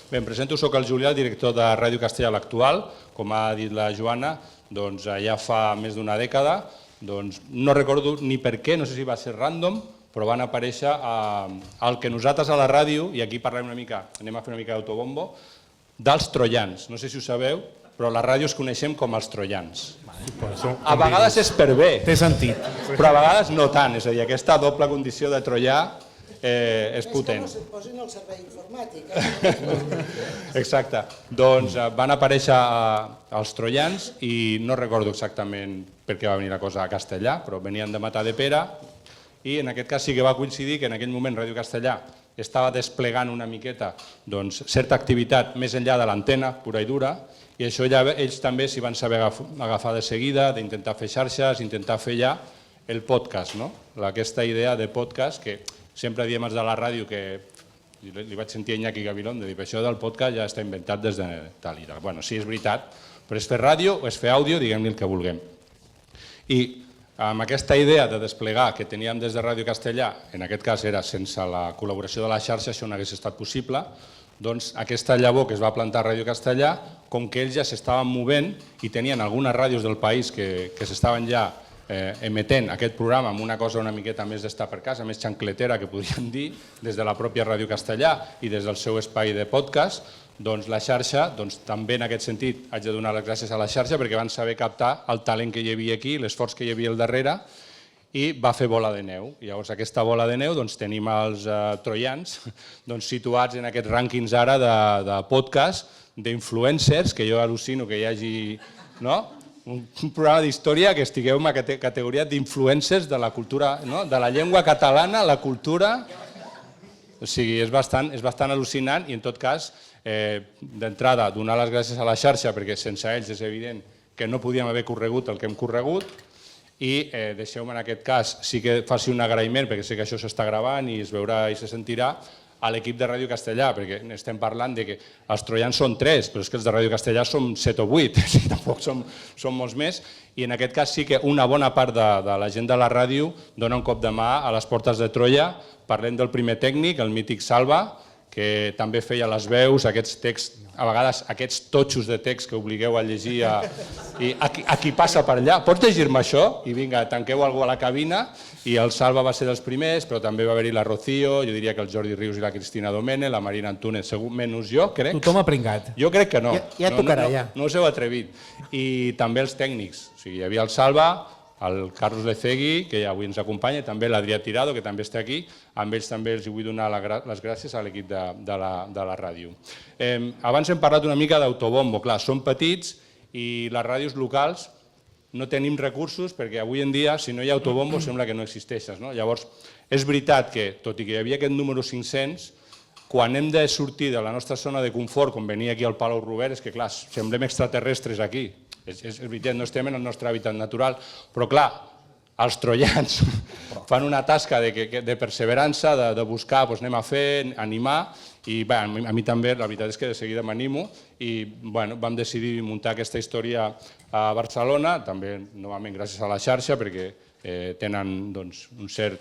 Bé, em presento, soc el Julià, el director de Ràdio Castellà l'Actual. Com ha dit la Joana, ja fa més d'una dècada. No recordo ni per què, no sé si va ser random, però van aparèixer el que nosaltres a la ràdio, i aquí parlem una mica, anem a fer una mica d'autobombo, dels troians. No sé si ho sabeu, però a la ràdio es coneixem com els troians. A vegades és per bé, té sentit, però a vegades no tant, és a dir, aquesta doble condició de troià és potent. És que no se't posin al servei informàtic. Exacte. Doncs van aparèixer els troians i no recordo exactament per què va venir la cosa a Castellà, però venien de Matadepera i en aquest cas sí que va coincidir que en aquell moment Ràdio Castellà estava desplegant una miqueta certa activitat més enllà de l'antena pura i dura i això ells també s'hi van saber agafar de seguida, d'intentar fer xarxes, intentar fer ja el podcast, aquesta idea de podcast que sempre diem els de la ràdio que li vaig sentir a Iñaki Gavilón de dir això del podcast ja està inventat des de tal i tal. Bueno, sí, és veritat, però és fer ràdio o és fer àudio, diguem-li el que vulguem. I amb aquesta idea de desplegar que teníem des de Ràdio Castellà, en aquest cas era sense la col·laboració de la xarxa, això no hagués estat possible, doncs aquesta llavor que es va plantar a Ràdio Castellà, com que ells ja s'estaven movent i tenien algunes ràdios del país que s'estaven ja emetent aquest programa amb una cosa una miqueta més d'estar per casa, més xancletera que podríem dir, des de la pròpia Ràdio Castellà i des del seu espai de podcast, doncs la xarxa, també en aquest sentit haig de donar les gràcies a la xarxa perquè van saber captar el talent que hi havia aquí, l'esforç que hi havia al darrere i va fer bola de neu. Llavors aquesta bola de neu tenim els troians situats en aquests rànquings ara de podcast, d'influencers, que jo al·lucino que hi hagi un programa d'història que estigueu en la categoria d'influencers de la cultura, de la llengua catalana, la cultura. O sigui, és bastant al·lucinant i en tot cas, d'entrada, donar les gràcies a la xarxa perquè sense ells és evident que no podíem haver corregut el que hem corregut i deixeu-me en aquest cas sí que faci un agraïment perquè sé que això s'està gravant i es veurà i se sentirà a l'equip de Ràdio Castellà, perquè estem parlant que els troians són 3, però és que els de Ràdio Castellà som 7 o 8, tampoc som molts més, i en aquest cas sí que una bona part de la gent de la ràdio dona un cop de mà a les portes de Troia. Parlem del primer tècnic, el mític Salva, que també feia les veus, aquests texts, a vegades aquests totxos de text que obligueu a llegir i a qui passa per allà. Pots llegir-me això? I vinga, tanqueu algú a la cabina. I el Salva va ser dels primers, però també va haver-hi la Rocío, jo diria que el Jordi Rius i la Cristina Domene, la Marina Antúnez, menys jo, crec. Tothom ha pringat. Jo crec que no. Ja tocarà, ja. No us heu atrevit. I també els tècnics. O sigui, hi havia el Salva, el Carlos Lecegui, que avui ens acompanya, i també l'Adrià Tirado, que també està aquí. Amb ells també els vull donar les gràcies a l'equip de la ràdio. Abans hem parlat una mica d'autobombo. Clar, som petits i les ràdios locals no tenim recursos perquè avui en dia, si no hi ha autobombo, sembla que no existeixes. Llavors, és veritat que, tot i que hi havia aquest número 500, quan hem de sortir de la nostra zona de confort, com venir aquí al Palau Robert, és que, clar, semblem extraterrestres aquí. És veritat, no estem en el nostre hàbitat natural, però, clar, els troians fan una tasca de perseverança, de buscar, anem a fer, animar, i a mi també, la veritat és que de seguida m'animo, i vam decidir muntar aquesta història a Barcelona, també, novament, gràcies a la xarxa, perquè tenen un cert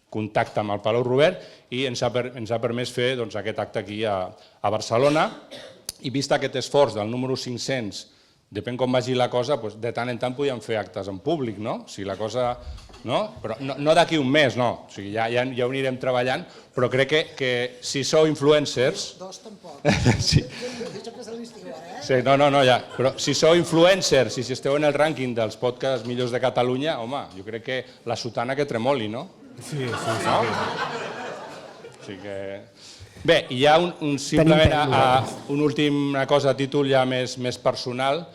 contacte amb el Palau Robert, i ens ha permès fer aquest acte aquí a Barcelona, i vist aquest esforç del número 500, depèn com vagi la cosa, de tant en tant podíem fer actes en públic, no? Si la cosa... Però no d'aquí un mes, no. O sigui, ja ho anirem treballant, però crec que si sou influencers... Dos tampoc. Sí. Això que és l'estiu, eh? Sí, no, ja. Però si sou influencers i si esteu en el rànquing dels podcasts millors de Catalunya, home, jo crec que la sotana que tremoli, no? Sí. O sigui que... Bé, hi ha simplement una última cosa a títol ja més personal.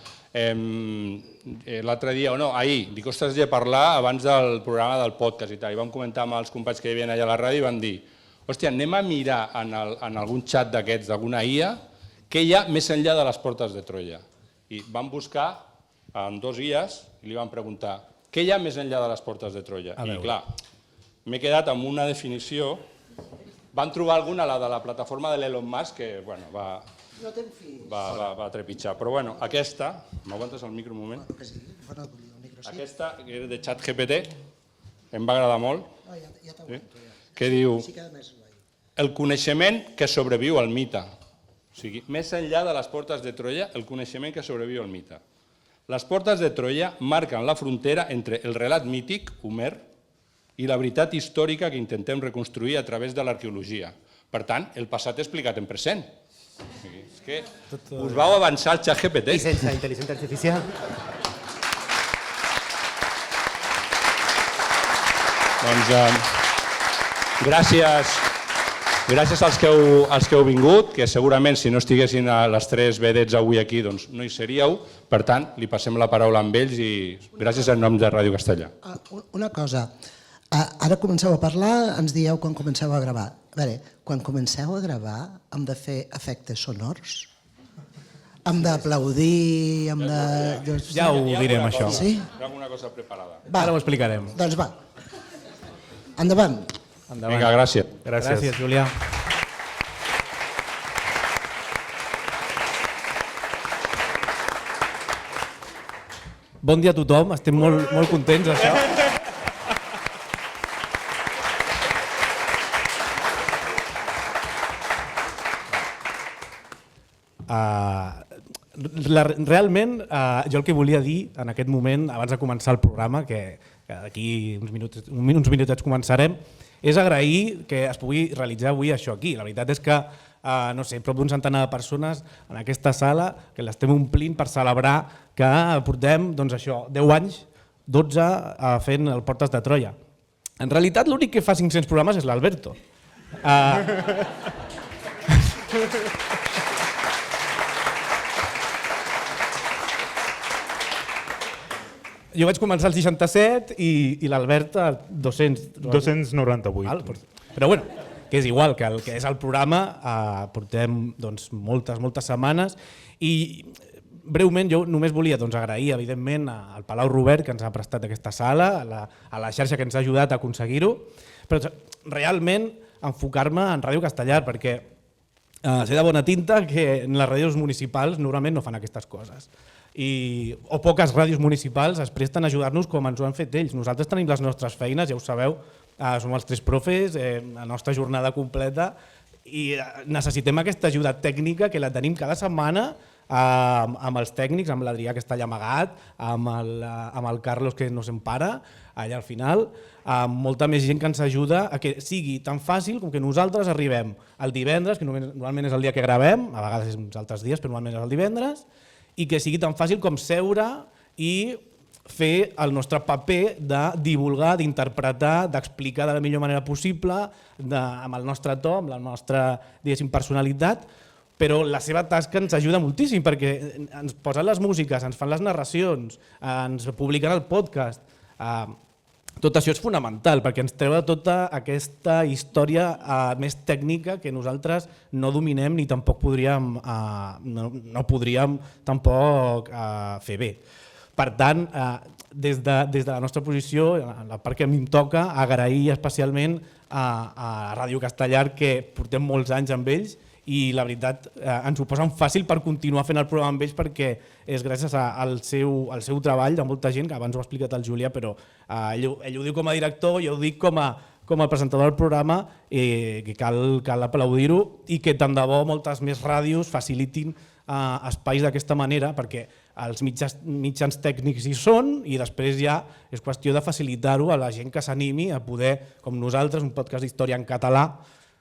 L'altre dia, o no, ahir, dic, ostres, he de parlar abans del programa del podcast i tal, i vam comentar amb els companys que hi havia allà a la ràdio i van dir, hòstia, anem a mirar en algun xat d'aquests, d'alguna IA, què hi ha més enllà de les portes de Troia. I vam buscar en 2 IAs i li vam preguntar, què hi ha més enllà de les portes de Troia? I clar, m'he quedat amb una definició. Van trobar alguna, la de la plataforma de l'Elon Musk, que va trepitjar. Però bueno, aquesta, m'aguantes el micro un moment? Aquesta, que era de ChatGPT, em va agradar molt, que diu el coneixement que sobreviu al mite. O sigui, més enllà de les portes de Troia, el coneixement que sobreviu al mite. Les portes de Troia marquen la frontera entre el relat mític, Homer, i la veritat històrica que intentem reconstruir a través de l'arqueologia. Per tant, el passat explicat en present. És que us vau avançar al ChatGPT. I sense intel·ligència artificial. Doncs gràcies als que heu vingut, que segurament si no estiguessin les tres vedets avui aquí doncs no hi seríeu. Per tant, li passem la paraula a ells i gràcies en nom de Ràdio Castellà. Una cosa, ara comenceu a parlar, ens dieu quan comenceu a gravar. A veure, quan comenceu a gravar hem de fer efectes sonors? Hem d'aplaudir, hem de... Ja ho direm, això. Sí? Hi ha alguna cosa preparada. Ara ho explicarem. Doncs va. Endavant. Vinga, gràcies. Gràcies, Julià. Bon dia a tothom, estem molt contents d'això. Realment, jo el que volia dir en aquest moment, abans de començar el programa, que d'aquí uns minutets començarem, és agrair que es pugui realitzar avui això aquí. La veritat és que, no sé, prop d'un centenar de persones en aquesta sala que l'estem omplint per celebrar que portem, doncs això, 10 anys, 12 fent el Portes de Troia. En realitat l'únic que fa 500 programes és l'Alberto. Jo vaig començar al 67 i l'Albert al 200... 298. Però bueno, que és igual, que el que és el programa portem doncs, moltes setmanes i breument jo només volia agrair evidentment al Palau Robert que ens ha prestat aquesta sala, a la xarxa que ens ha ajudat a aconseguir-ho, però realment enfocar-me en Ràdio Castellar perquè sé de bona tinta que en les ràdios municipals normalment no fan aquestes coses. O poques ràdios municipals es presten a ajudar-nos com ens ho han fet ells. Nosaltres tenim les nostres feines, ja ho sabeu, som els tres profes, la nostra jornada completa i necessitem aquesta ajuda tècnica que la tenim cada setmana amb els tècnics, amb l'Adrià que està allà amagat, amb el Carlos que no se'n para, allà al final, amb molta més gent que ens ajuda a que sigui tan fàcil com que nosaltres arribem el divendres, que normalment és el dia que gravem, a vegades és uns altres dies, però normalment és el divendres, i que sigui tan fàcil com seure i fer el nostre paper de divulgar, d'interpretar, d'explicar de la millor manera possible, amb el nostre to, amb la nostra personalitat, però la seva tasca ens ajuda moltíssim perquè ens posen les músiques, ens fan les narracions, ens publiquen el podcast. Tot això és fonamental perquè ens treu tota aquesta història més tècnica que nosaltres no dominem ni tampoc podríem fer bé. Per tant, des de la nostra posició, en la part que a mi em toca, agrair especialment a Ràdio Castellar que portem molts anys amb ells i la veritat ens ho posen fàcil per continuar fent el programa amb ells perquè és gràcies al seu treball de molta gent, que abans ho ha explicat el Julià, però ell ho diu com a director, jo ho dic com a presentador del programa, que cal aplaudir-ho i que tant de bo moltes més ràdios facilitin espais d'aquesta manera perquè els mitjans tècnics hi són i després ja és qüestió de facilitar-ho a la gent que s'animi a poder, com nosaltres, un podcast d'història en català,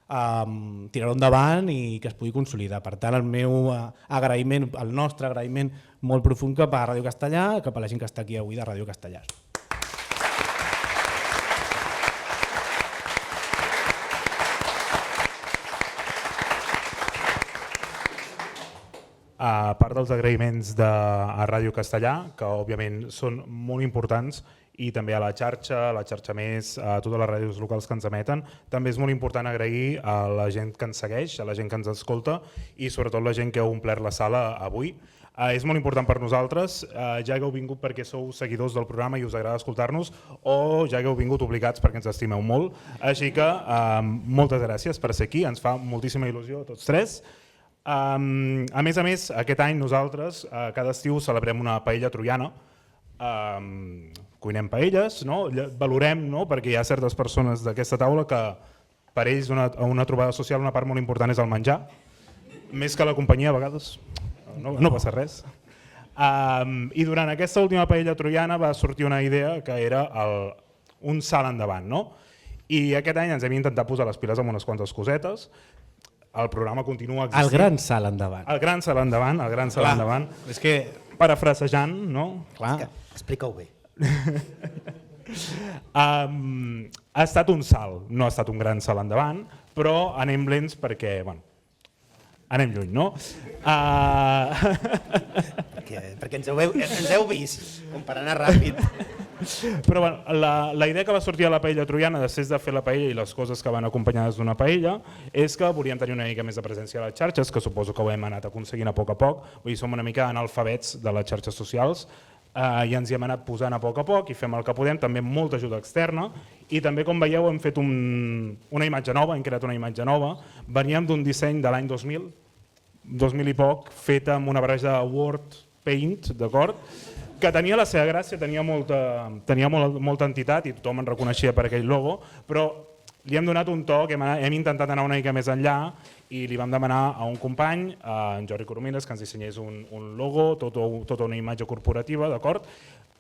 tirar-ho endavant i que es pugui consolidar. Per tant, el meu agraïment, el nostre agraïment molt profund cap a Ràdio Castellà, cap a la gent que està aquí avui de Ràdio Castellà. A part dels agraïments a Ràdio Castellà, que òbviament són molt importants, i també a la xarxa més, a totes les ràdios locals que ens emeten. També és molt important agrair a la gent que ens segueix, a la gent que ens escolta i sobretot la gent que ha omplert la sala avui. És molt important per nosaltres, ja hagueu vingut perquè sou seguidors del programa i us agrada escoltar-nos o ja hagueu vingut obligats perquè ens estimeu molt. Així que moltes gràcies per ser aquí, ens fa moltíssima il·lusió a tots tres. A més, aquest any nosaltres cada estiu celebrem una paella troiana. Cuinem paelles, valorem, perquè hi ha certes persones d'aquesta taula que per ells una trobada social una part molt important és el menjar. més que la companyia a vegades, no passa res. I durant aquesta última paella troiana va sortir una idea que era un salt endavant, no? I aquest any ens hem intentat posar les piles amb unes quantes cosetes. El programa continua existint. El gran salt endavant. El gran salt endavant, el gran salt endavant. És que... Parafrasejant, no? Clar. Explica-ho bé. Ha estat un salt, no ha estat un gran salt endavant, però anem lents perquè, bueno, anem lluny, no? Perquè ens heu vist, com per anar ràpid. Però bueno, la idea que va sortir a la paella troiana després de fer la paella i les coses que van acompanyades d'una paella és que volíem tenir una mica més de presència a les xarxes, que suposo que ho hem anat aconseguint a poc, vull dir, som una mica analfabets de les xarxes socials i ens hi hem anat posant a poc i fem el que podem, també amb molta ajuda externa i també, com veieu, hem fet una imatge nova, hem creat una imatge nova, veníem d'un disseny de l'any 2000 i poc, feta amb una barreja de Word, Paint, d'acord? Que tenia la seva gràcia, tenia molta entitat i tothom en reconeixia per aquell logo, però li hem donat un toc, hem intentat anar una mica més enllà i li vam demanar a un company, en Jordi Coromines, que ens dissenyés un logo, tota una imatge corporativa, d'acord?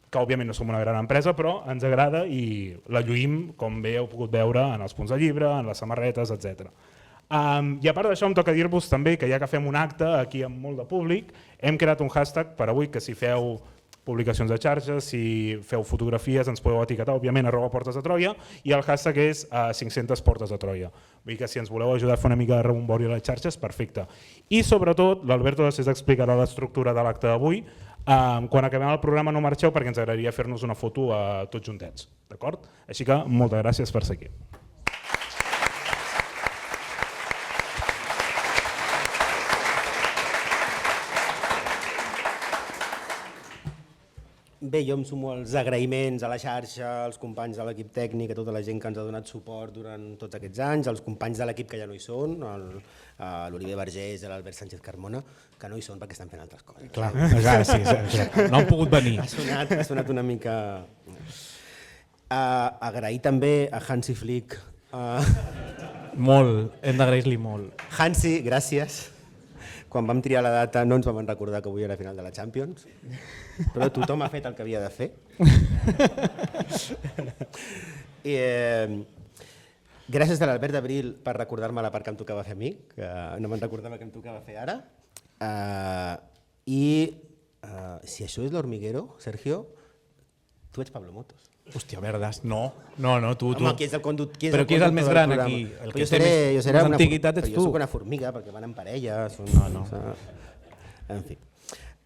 Que òbviament no som una gran empresa, però ens agrada i la lluïm, com bé heu pogut veure, en els punts de llibre, en les samarretes, etc. I a part d'això em toca dir-vos també que ja que fem un acte aquí amb molt de públic, hem creat un hashtag per avui que si feu publicacions de xarxes, si feu fotografies ens podeu etiquetar, òbviament, @portes de Troia, i el hashtag és 500 portes de Troia. Vull dir que si ens voleu ajudar a fer una mica de rebombori a les xarxes, perfecte. I sobretot, l'Alberto després explicarà l'estructura de l'acte d'avui, quan acabem el programa no marxeu perquè ens agradaria fer-nos una foto tots juntets, d'acord? Així que moltes gràcies per ser aquí. Bé, jo em sumo als agraïments a la xarxa, als companys de l'equip tècnic, a tota la gent que ens ha donat suport durant tots aquests anys, als companys de l'equip que ja no hi són, l'Oliver Vergés i l'Albert Sánchez Carmona, que no hi són perquè estan fent altres coses. Clar, sí, no han pogut venir. Ha sonat una mica... Agrair també a Hansi Flick. Molt, hem d'agrair-li molt. Hansi, gràcies. Quan vam triar la data no ens vam recordar que avui era la final de la Champions, però tothom ha fet el que havia de fer. Gràcies a l'Albert d'Abril per recordar-me la part que em tocava fer a mi, que no me'n recordava que em tocava fer ara. Si això és l'Hormiguero, Sergio, tu ets Pablo Motos. Hòstia, verdes, no, tu. Home, qui és el Però qui és el més gran aquí? El que té més antiguitat ets tu. Jo soc una formiga perquè van en parella. No. En fi.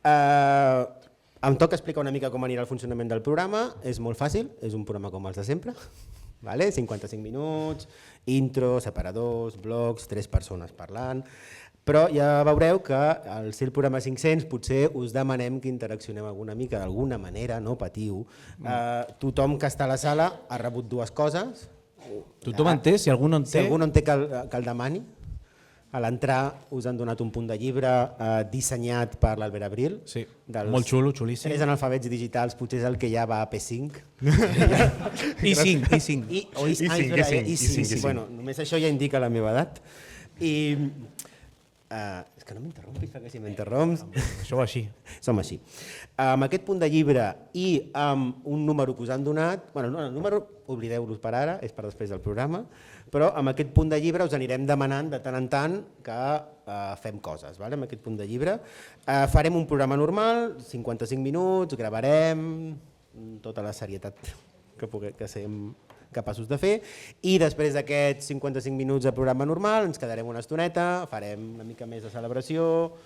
Em toca explicar una mica com anirà el funcionament del programa. És molt fàcil, és un programa com els de sempre. 55 minuts, intro, separadors, blocs, 3 persones parlant. Però ja veureu que al ser el programa 500 potser us demanem que interaccionem alguna mica, d'alguna manera, no patiu. Tothom que està a la sala ha rebut 2 coses. Tothom en té? Si algú no en té... Si algú no en té, que el demani. A l'entrar us han donat un punt de llibre dissenyat per l'Albert Abril. Sí, molt xulo, xulíssim. 3 analfabets digitals, potser és el que ja va a P5. I5. Bueno, només això ja indica la meva edat. És que no m'interrompis, perquè si m'interromps... Això va així. Som així. Amb aquest punt de llibre i amb un número que us han donat... Bueno, el número, oblideu-los per ara, és per després del programa, però amb aquest punt de llibre us anirem demanant de tant en tant que fem coses, amb aquest punt de llibre. Farem un programa normal, 55 minuts, gravarem tota la serietat que siguem capaços de fer, i després d'aquests 55 minuts de programa normal ens quedarem una estoneta, farem una mica més de celebració,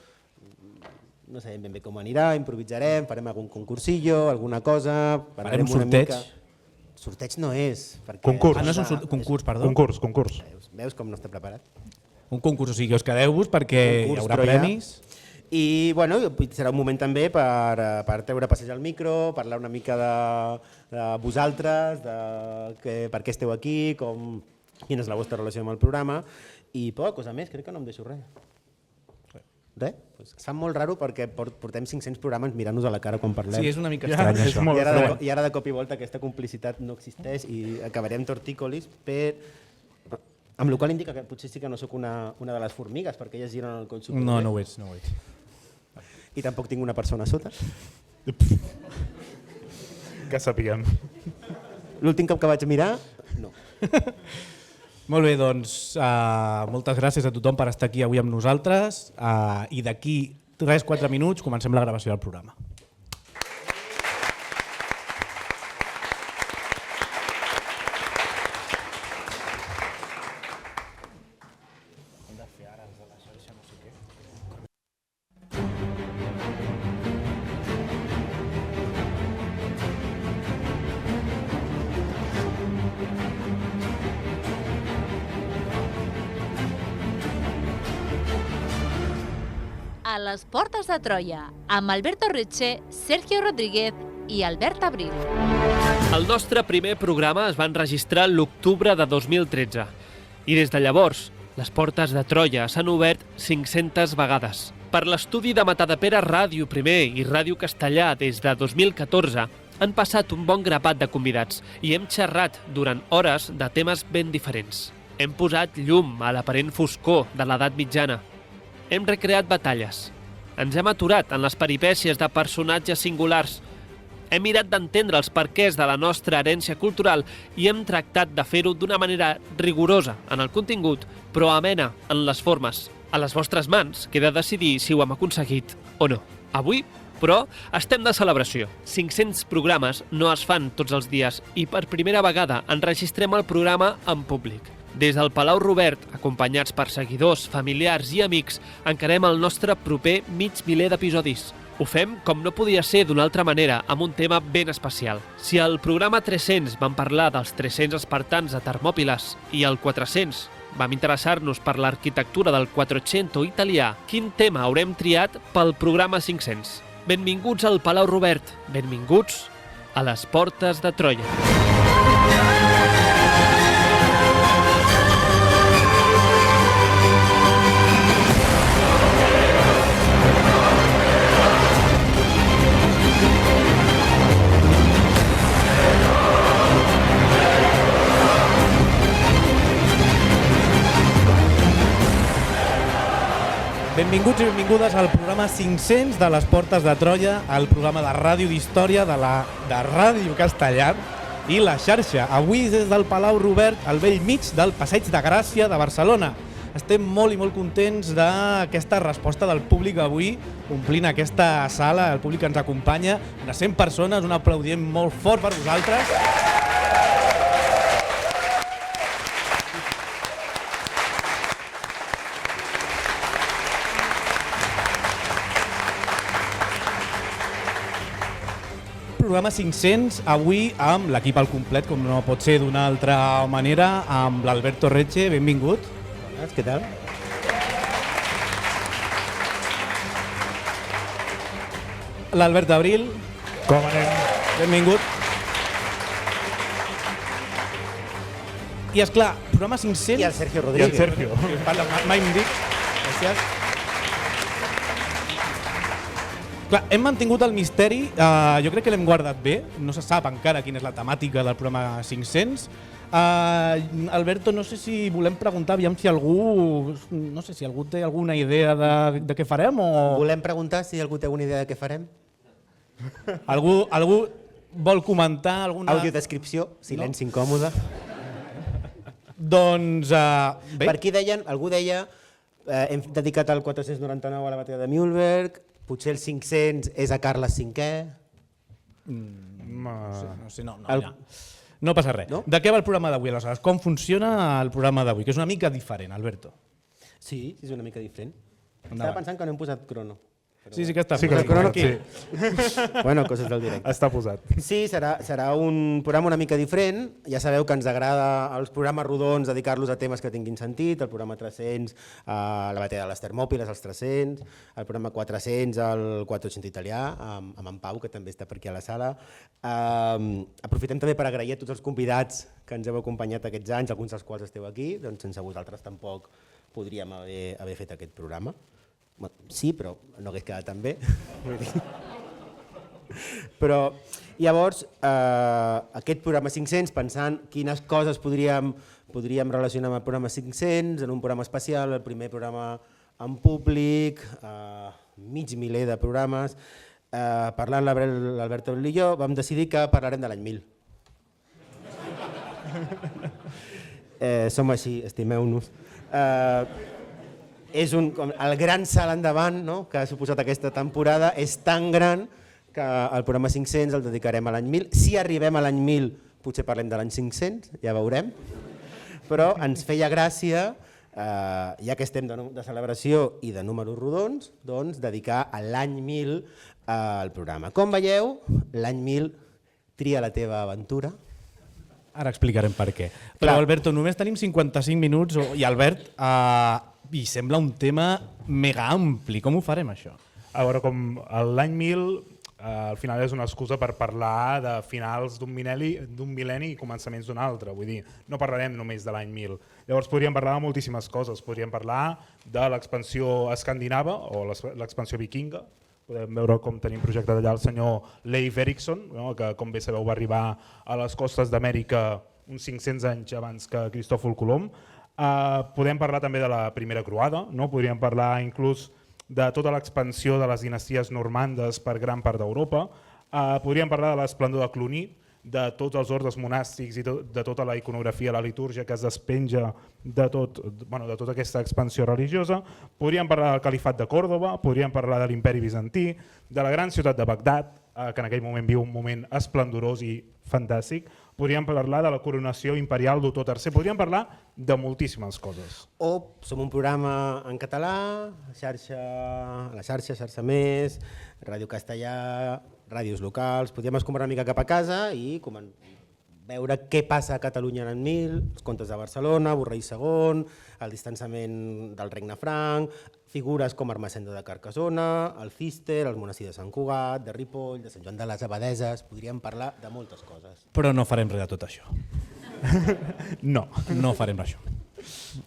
no sabem ben bé com anirà, improvisarem, farem algun concursillo, alguna cosa... Farem sorteig? Sorteig no és. Concurs. No és un concurs, perdó. Concurs. Veus com no està preparat? Un concurs, o sigui que us quedeu-vos perquè hi haurà premis. I bueno, serà un moment també per treure passeig al micro, parlar una mica de vosaltres, de per què esteu aquí, quina és la vostra relació amb el programa, i poca cosa més, crec que no em deixo res. Res? Es fa molt raro perquè portem 500 programes mirant-nos a la cara quan parlem. Sí, és una mica estrany això. I ara de cop i volta aquesta complicitat no existeix i acabarem tortícolis, Amb la qual cosa indica que potser sí que no sóc una de les formigues, perquè elles giren el coll superbé. No, no ho ets, no ho ets. I tampoc tinc una persona a sota. Que sapiguem. L'últim cop que vaig mirar, no. Molt bé, doncs moltes gràcies a tothom per estar aquí avui amb nosaltres i d'aquí 3-4 minuts comencem la gravació del programa. A les portes de Troia, amb Alberto Reche, Sergio Rodríguez i Albert Abril. El nostre primer programa es va enregistrar l'octubre de 2013 i des de llavors les portes de Troia s'han obert 500 vegades. Per l'estudi de Matadepera Ràdio Primer i Ràdio Castellà des de 2014 han passat un bon grapat de convidats i hem xerrat durant hores de temes ben diferents. Hem posat llum a l'aparent foscor de l'edat mitjana. Hem recreat batalles. Ens hem aturat en les peripècies de personatges singulars. Hem mirat d'entendre els perquès de la nostra herència cultural i hem tractat de fer-ho d'una manera rigorosa en el contingut, però amena en les formes. A les vostres mans queda decidir si ho hem aconseguit o no. Avui, però, estem de celebració. 500 programes no es fan tots els dies i per primera vegada enregistrem el programa en públic. Des del Palau Robert, acompanyats per seguidors, familiars i amics, encarem el nostre proper mig miler d'episodis. Ho fem com no podia ser d'una altra manera, amb un tema ben especial. Si al programa 300 vam parlar dels 300 espartans de Termòpiles i al 400 vam interessar-nos per l'arquitectura del Quattrocento italià, quin tema haurem triat pel programa 500? Benvinguts al Palau Robert, benvinguts a les portes de Troia. Benvinguts i benvingudes al programa 500 de les Portes de Troia, el programa de ràdio d'història de Ràdio Castellà i la xarxa. Avui des del Palau Robert, al vell mig del Passeig de Gràcia de Barcelona. Estem molt i molt contents d'aquesta resposta del públic avui, omplint aquesta sala, el públic que ens acompanya, unes 100 persones, un aplaudiment molt fort per vosaltres. Programa 500, avui amb l'equip al complet, com no pot ser d'una altra manera, amb l'Alberto Reche, benvingut. Bones, què tal? L'Albert Abril, Com anem? benvingut. I esclar, programa 500... I el Sergio I el Rodríguez. Sergio. Parla, mai em dic. Gràcies. Clar, hem mantingut el misteri, jo crec que l'hem guardat bé, no se sap encara quina és la temàtica del programa 500. Alberto, no sé si volem preguntar, aviam si algú, no sé si algú té alguna idea de què farem o... Volem preguntar si algú té alguna idea de què farem? Algú vol comentar alguna... Audiodescripció, silenci incòmode. Doncs, bé, Per aquí deien, algú deia, hem dedicat el 499 a la batalla de Mühlberg, potser el 500 és a Carles V. no sé, no El- ja. No passa res. No? De què va el programa d'avui, aleshores? Com funciona el programa d'avui? Que és una mica diferent, Alberto. Sí, és una mica diferent. Endavant. Estava pensant que no hem posat crono. Sí, sí que està. Sí que posat. sí, crono aquí. sí. Bueno, coses del directe. Està posat. Sí, serà un programa una mica diferent. Ja sabeu que ens agrada els programes rodons dedicar-los a temes que tinguin sentit, el programa 300 a la batalla de les Termòpiles, els 300, el programa 400 al Quattrocento italià, amb en Pau, que també està per aquí a la sala. Aprofitem també per agrair a tots els convidats que ens heu acompanyat aquests anys, alguns dels quals esteu aquí, doncs sense vosaltres tampoc podríem haver fet aquest programa. Bueno, sí, però no hagués quedat tan bé. Però llavors, aquest programa 500, pensant quines coses podríem podríem relacionar amb el programa 500, en un programa especial, el primer programa en públic, mig miler de programes. Parlant l'Albert Abril i jo, vam decidir que parlarem de l'any 1000. Som així, estimeu-nos. El gran salt endavant que ha suposat aquesta temporada és tan gran que el programa 500 el dedicarem a l'any 1000. Si arribem a l'any 1000 potser parlem de l'any 500, ja veurem, però ens feia gràcia, ja que estem de celebració i de números rodons, doncs dedicar a l'any 1000 al programa. Com veieu, l'any 1000 tria la teva aventura. Ara explicarem per què. Però, Alberto, només tenim 55 minuts i, Albert, i sembla un tema mega ampli. Com ho farem, això? A veure, com l'any 1000 al final és una excusa per parlar de finals d'un mil·lenni i començaments d'un altre. Vull dir, no parlarem només de l'any 1000. Llavors podríem parlar de moltíssimes coses. Podríem parlar de l'expansió escandinava o l'expansió vikinga. Podem veure com tenim projectat allà el senyor Leif Erikson, que com bé sabeu va arribar a les costes d'Amèrica uns 500 anys abans que Cristòfol Colom. Podem parlar també de la primera croada, podríem parlar inclús de tota l'expansió de les dinasties normandes per gran part d'Europa. Podríem parlar de l'esplendor de Cluny, de tots els ordes monàstics i de tota la iconografia, la litúrgia que es despenja de tota aquesta expansió religiosa. Podríem parlar del califat de Còrdova, podríem parlar de l'imperi bizantí, de la gran ciutat de Bagdad, que en aquell moment viu un moment esplendorós i fantàstic. Podríem parlar de la coronació imperial d'Otó III, podríem parlar de moltíssimes coses. O som un programa en català, a la xarxa Més, Ràdio Castellà, ràdios locals, podríem escombrar una mica cap a casa i veure què passa a Catalunya en el 1000, els contes de Barcelona, Borrell II, el distanciament del Regne Franc, figures com Ermessenda de Carcassona, el Cister, el monestir de Sant Cugat, de Ripoll, de Sant Joan de les Abadeses, podríem parlar de moltes coses. Però no farem res de tot això. No farem això.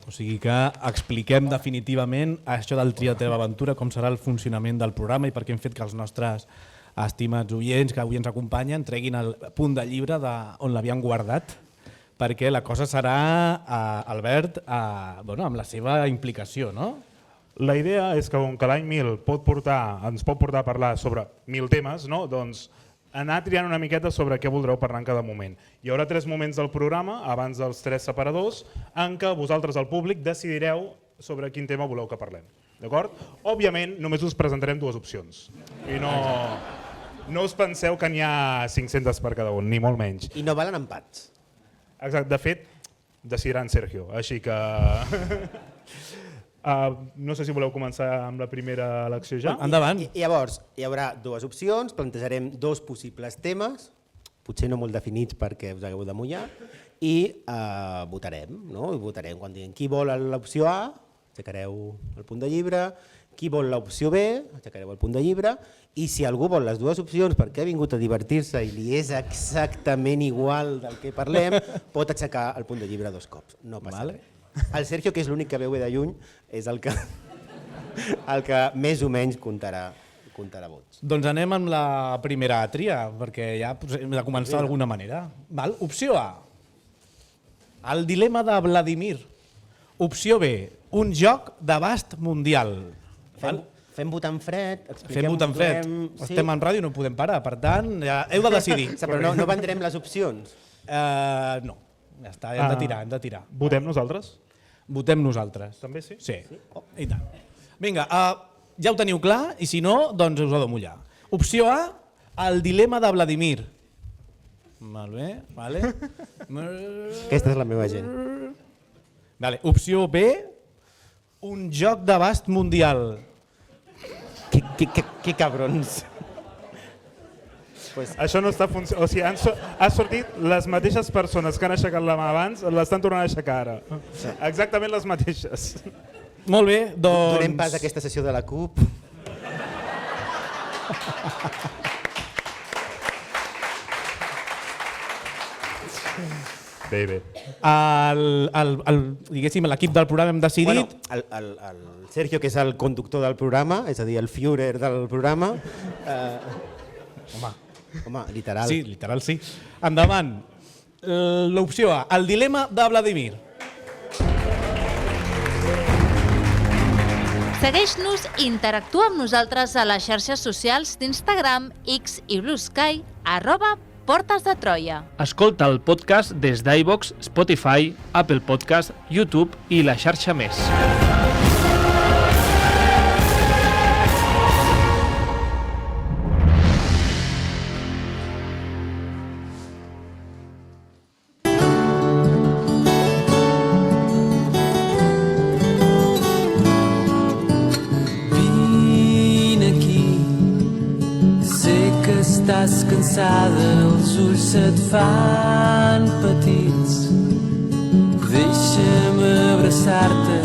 O sigui que expliquem definitivament això del Tria la teva aventura, com serà el funcionament del programa i per què hem fet que els nostres estimats oients que avui ens acompanyen treguin el punt de llibre on l'havien guardat, perquè la cosa serà, Albert, amb la seva implicació, no? La idea és que com que l'any 1000 ens pot portar a parlar sobre 1000 temes, doncs anar triant una miqueta sobre què voldreu parlar en cada moment. Hi haurà 3 moments del programa, abans dels 3 separadors, en què vosaltres, el públic, decidireu sobre quin tema voleu que parlem. D'acord? Òbviament, només us presentarem 2 opcions. I no us penseu que n'hi ha 500 per cada un, ni molt menys. I no valen empats. Exacte, de fet, decidiran Sergio, així que... No sé si voleu començar amb la primera elecció ja. Endavant. Llavors, hi haurà 2 opcions, plantejarem 2 possibles temes, potser no molt definits perquè us hagueu de mullar, i votarem. Votarem quan diguem qui vol l'opció A, aixecareu el punt de llibre, qui vol l'opció B, aixecareu el punt de llibre, i si algú vol les 2 opcions perquè ha vingut a divertir-se i li és exactament igual del que parlem, pot aixecar el punt de llibre 2 cops. No passa res. El Sergio, que és l'únic que veu bé de lluny, és el que més o menys comptarà vots. Doncs anem amb la primera tria, perquè ja hem de començar d'alguna manera. Opció A, el dilema de Vladimir. Opció B, un joc d'abast mundial. Fem votant fred. Fem votant fred. Estem en ràdio, no podem parar, per tant, heu de decidir. Però no vendrem les opcions? No, ja està, hem de tirar. Votem nosaltres? Votem nosaltres. També sí? Sí, i tant. Vinga, ja ho teniu clar, i si no, doncs us heu de mullar. Opció A, el dilema de Vladimir. Molt bé, vale. Aquesta és la meva gent. Vale. Opció B, un joc d'abast mundial. Que cabrons. Això no està funcionant. O sigui, han sortit les mateixes persones que han aixecat la mà abans, l'estan tornant a aixecar ara. Exactament les mateixes. Molt bé, doncs... Donem pas a aquesta sessió de la CUP. Bé. Diguéssim, l'equip del programa hem decidit... El Sergio, que és el conductor del programa, és a dir, el Führer del programa... Home, literal. Sí, literal sí. Endavant. L'opció A, el dilema de Vladimir. Segueix-nos i interactua amb nosaltres a les xarxes socials d'Instagram, X i Blue Sky, @Portes de Troia. Escolta el podcast des d'iVoox, Spotify, Apple Podcast, YouTube i la xarxa més. Estàs cansada, els ulls se't fan petits. Deixa'm abraçar-te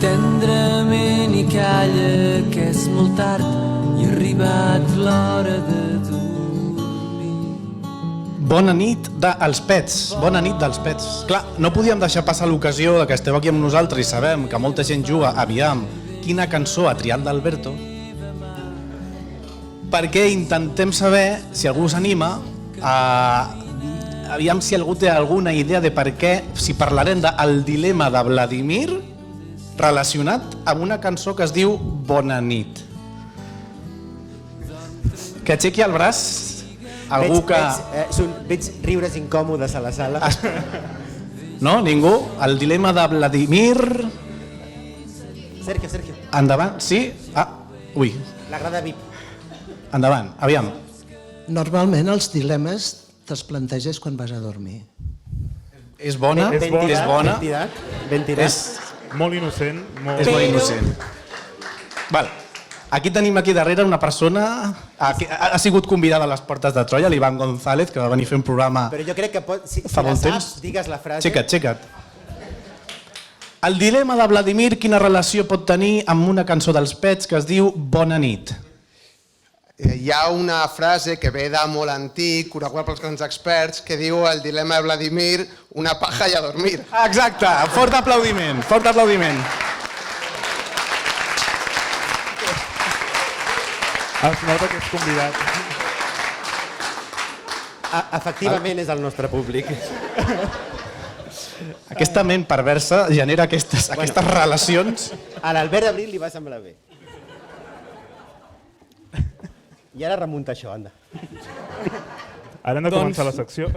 tendrament i calla que és molt tard i ha arribat l'hora de dormir. Bona nit dels pets, bona nit dels pets. Clar, no podíem deixar passar l'ocasió de que esteu aquí amb nosaltres i sabem que molta gent juga, aviam, quina cançó ha triat l'Alberto, perquè intentem saber si algú s'anima aviam si algú té alguna idea de per què, si parlarem del dilema de Vladimir relacionat amb una cançó que es diu Bona nit. Que aixequi el braç algú que... Veig riures incòmodes a la sala. No? Ningú? El dilema de Vladimir... Sergio. Endavant, sí? Ui. La grada VIP. Endavant, aviam. Normalment els dilemes te'ls planteges quan vas a dormir. És bona? Ben tirat, és bona? Ben tirat. És Molt innocent. molt innocent. Val. Aquí tenim aquí darrere una persona que ha sigut convidada a les Portes de Troia, l'Ivan González, que va venir a fer un programa Però jo crec que si fa la molt saps, temps. digues la frase. Xeca't. El dilema de Vladimir, quina relació pot tenir amb una cançó dels Pets que es diu Bona nit? Hi ha una frase que ve de molt antic, coneguda pels grans experts, que diu el dilema de Vladimir, una paja i a dormir. Exacte, fort aplaudiment, fort aplaudiment. Es nota que és convidat. Efectivament és el nostre públic. Aquesta ment perversa genera aquestes relacions. A l'Albert Abril li va semblar bé. I ara remunta això, anda. Ara hem de començar la secció.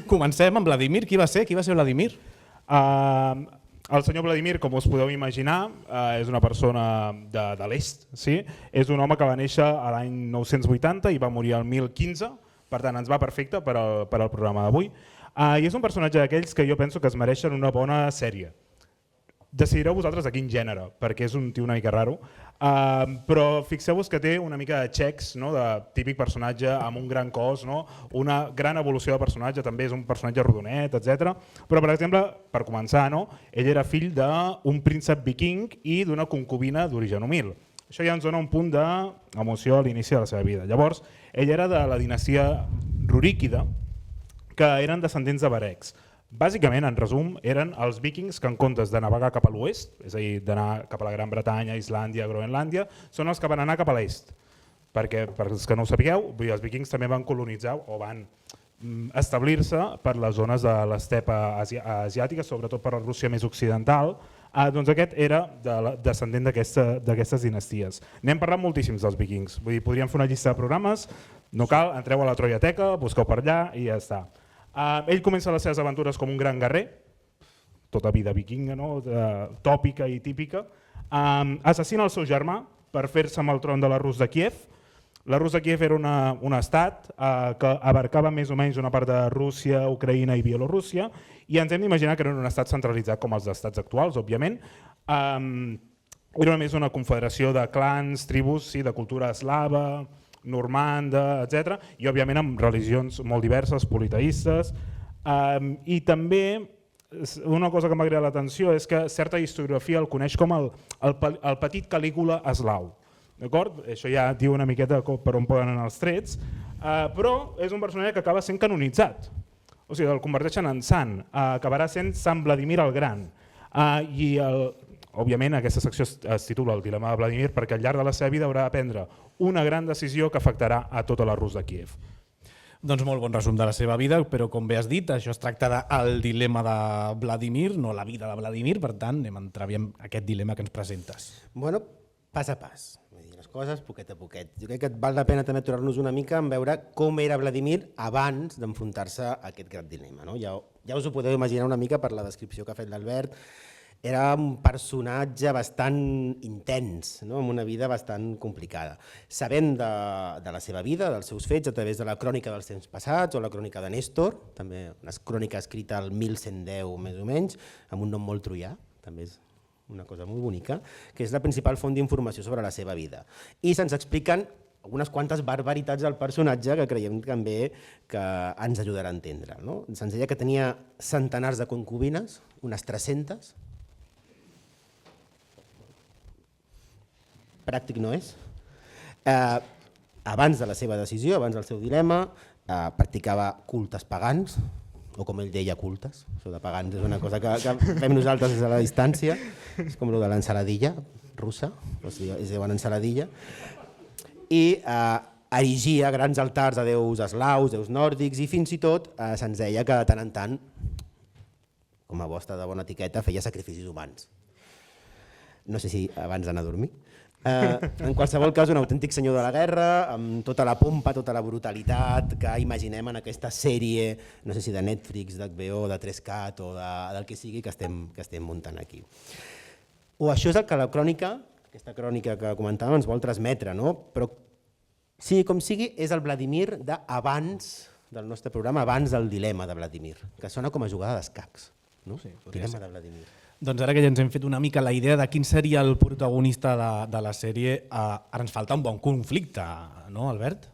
Comencem amb Vladimir. Qui va ser Vladimir? El senyor Vladimir, com us podeu imaginar, és una persona de l'est. Sí? És un home que va néixer a l'any 980 i va morir el 1015, per tant ens va perfecte per al programa d'avui. I és un personatge d'aquells que jo penso que es mereixen una bona sèrie. Decidireu vosaltres de quin gènere, perquè és un tio una mica raro, però fixeu-vos que té una mica de xecs, no? De típic personatge amb un gran cos, no? Una gran evolució de personatge, també és un personatge rodonet, etc. Però, per exemple, per començar, no? Ell era fill d'un príncep viking i d'una concubina d'origen humil. Això ja ens dona un punt d'emoció a l'inici de la seva vida. Llavors, ell era de la dinastia ruríquida, que eren descendents de varecs. Bàsicament, en resum, eren els vikings que en comptes de navegar cap a l'oest, és a dir, d'anar cap a la Gran Bretanya, Islàndia, Groenlàndia, són els que van anar cap a l'est. Perquè, per als que no ho sapigueu, els vikings també van colonitzar o van establir-se per les zones de l'estepa asiàtica, sobretot per la Rússia més occidental. Doncs aquest era descendent d'aquestes dinasties. N'hem parlat moltíssims dels vikings. Vull dir, podríem fer una llista de programes, no cal, entreu a la Troiateca, busqueu per allà i ja està. Ell comença les seves aventures com un gran guerrer, tota vida vikinga, no? Tòpica i típica. Assassina el seu germà per fer-se amb el tron de la Rus de Kíev. La Rus de Kíev era un estat que abarcava més o menys una part de Rússia, Ucraïna i Bielorússia, i ens hem d'imaginar que era un estat centralitzat com els estats actuals, òbviament. Era més una confederació de clans, tribus, de cultura eslava, normanda, etc. I òbviament amb religions molt diverses, politeistes. I també una cosa que m'ha cridat l'atenció és que certa historiografia el coneix com el petit Calígula eslau. Això ja diu una miqueta per on poden anar els trets, però és un personatge que acaba sent canonitzat. O sigui, el converteixen en sant, acabarà sent Sant Vladimir el Gran. I òbviament aquesta secció es titula El dilema de Vladimir perquè al llarg de la seva vida haurà de prendre una gran decisió que afectarà a tota la Rus de Kíev. Doncs molt bon resum de la seva vida, però com bé has dit, això es tracta del dilema de Vladimir, no la vida de Vladimir, per tant, anem a entrar en aquest dilema que ens presentes. Bueno, pas a pas, vull dir, les coses poquet a poquet. Jo crec que val la pena també aturar-nos una mica en veure com era Vladimir abans d'enfrontar-se a aquest gran dilema. No? Ja us ho podeu imaginar una mica per la descripció que ha fet l'Albert. Era un personatge bastant intens, no? Amb una vida bastant complicada. Sabem de la seva vida, dels seus fets, a través de la crònica dels temps passats o la crònica de Néstor, també una crònica escrita al 1110 més o menys, amb un nom molt troià, també és una cosa molt bonica, que és la principal font d'informació sobre la seva vida. I se'ns expliquen algunes quantes barbaritats del personatge que creiem també que ens ajudarà a entendre. No? Se'ns deia que tenia centenars de concubines, unes 300, pràctic no és. Abans de la seva decisió, abans del seu dilema, practicava cultes pagans, o com ell deia cultes. Això de pagans és una cosa que fem nosaltres des de la distància, és com el de l'ensaladilla russa, es diuen ensaladilla, i erigia grans altars a déus eslaus, déus nòrdics, i fins i tot se'ns deia que de tant en tant, com a vostra de bona etiqueta, feia sacrificis humans. No sé si abans d'anar a dormir. En qualsevol cas, un autèntic senyor de la guerra, amb tota la pompa, tota la brutalitat que imaginem en aquesta sèrie, no sé si de Netflix, d'HBO, de 3CAT o del que sigui que estem muntant aquí. O això és el que la crònica, aquesta crònica que comentàvem, ens vol transmetre, no? Però sigui com sigui, és el Vladimir d'abans del nostre programa, abans del dilema de Vladimir, que sona com a jugada d'escacs, no? Dilema de Vladimir. Doncs ara que ja ens hem fet una mica la idea de quin seria el protagonista de la sèrie, ara ens falta un bon conflicte, no, Albert?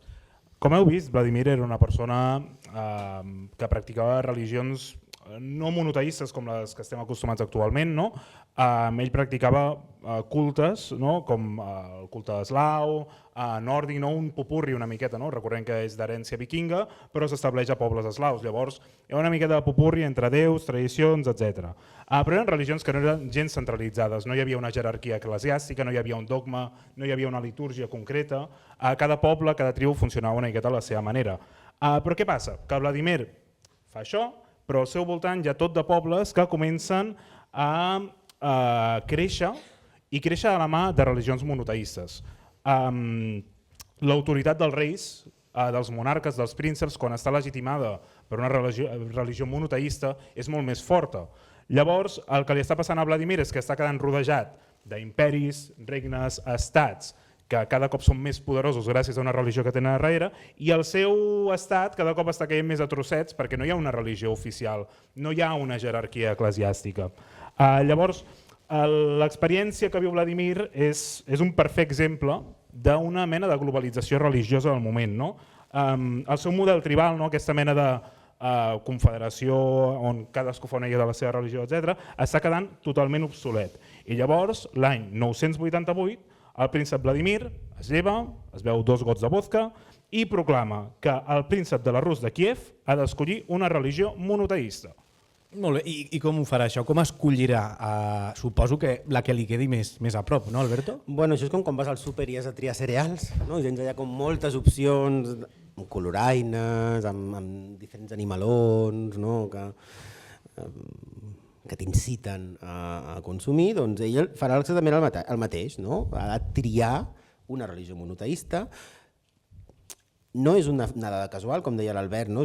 Com heu vist, Vladimir era una persona que practicava religions no monoteistes com les que estem acostumats actualment, no? Ell practicava cultes, no? Com el culte eslau, nòrdic, no? Un popurri una miqueta, no? Recordem que és d'herència vikinga, però s'estableix a pobles eslaus. Llavors, hi ha una miqueta de popurri entre déus, tradicions, etc. Però eren religions que no eren gens centralitzades, no hi havia una jerarquia eclesiàstica, no hi havia un dogma, no hi havia una litúrgia concreta. Cada poble, cada tribu funcionava una miqueta a la seva manera. Però què passa? Que Vladimir fa això, però al seu voltant hi ha tot de pobles que comencen a créixer i créixer de la mà de religions monoteistes. L'autoritat dels reis, dels monarques, dels prínceps, quan està legitimada per una religió monoteista, és molt més forta. Llavors, el que li està passant a Vladimir és que està quedant rodejat d'imperis, regnes, estats, que cada cop són més poderosos gràcies a una religió que tenen darrere, i el seu estat cada cop està caient més a trossets perquè no hi ha una religió oficial, no hi ha una jerarquia eclesiàstica. Llavors, l'experiència que viu Vladimir és un perfecte exemple d'una mena de globalització religiosa del moment. El seu model tribal, aquesta mena de confederació on cadascú fa una idea de la seva religió, etc., està quedant totalment obsolet. I llavors, l'any 988, el príncep Vladimir es lleva, es beu 2 gots de vodka i proclama que el príncep de la Rus de Kíev ha d'escollir una religió monoteista. Molt bé, i com ho farà això? Com escollirà? Suposo que la que li quedi més a prop, no, Alberto? Bueno, això és com quan vas al súper i has de triar cereals, no? I tens allà com moltes opcions, amb coloraines, amb diferents animalons, no? Que t'inciten a consumir, doncs ell farà exactament el mateix, no? Ha de triar una religió monoteista. No és una dada casual, com deia l'Albert, no?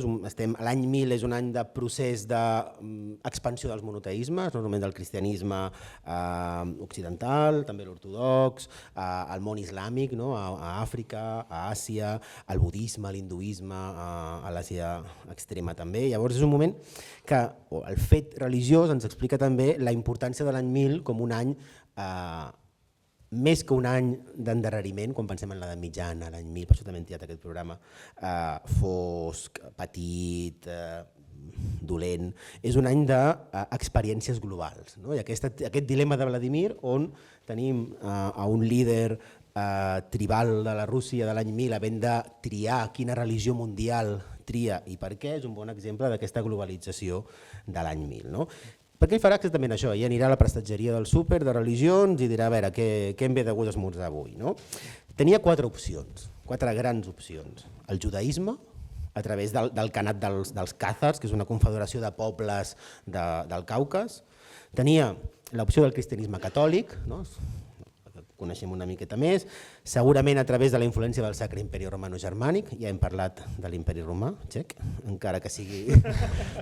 L'any 1000 és un any de procés d'expansió dels monoteismes, no només del cristianisme occidental, també l'ortodox, el món islàmic, no? A Àfrica, a Àsia, el budisme, l'hinduisme, a l'Àsia extrema també. Llavors és un moment que el fet religiós ens explica també la importància de l'any 1000 com un any més que un any d'endarreriment, quan pensem en l'edat mitjana, l'any 1000, per això també hem triat aquest programa, fosc, petit, dolent, és un any d'experiències globals. I aquest dilema de Vladimir, on tenim a un líder tribal de la Rússia de l'any 1000 havent de triar quina religió mundial tria i per què, és un bon exemple d'aquesta globalització de l'any 1000. Perquè ell farà exactament això, ell anirà a la prestatgeria del súper de religions i dirà a veure què em ve de gust esmorzar avui. Tenia 4 opcions, 4 grans opcions. El judaïsme, a través del Khanat dels Khàzars, que és una confederació de pobles del Caucas. Tenia l'opció del cristianisme catòlic, no? Coneixem una miqueta més, segurament a través de la influència del Sacre Imperi Romano-Germànic, ja hem parlat de l'imperi romà, txec, encara que sigui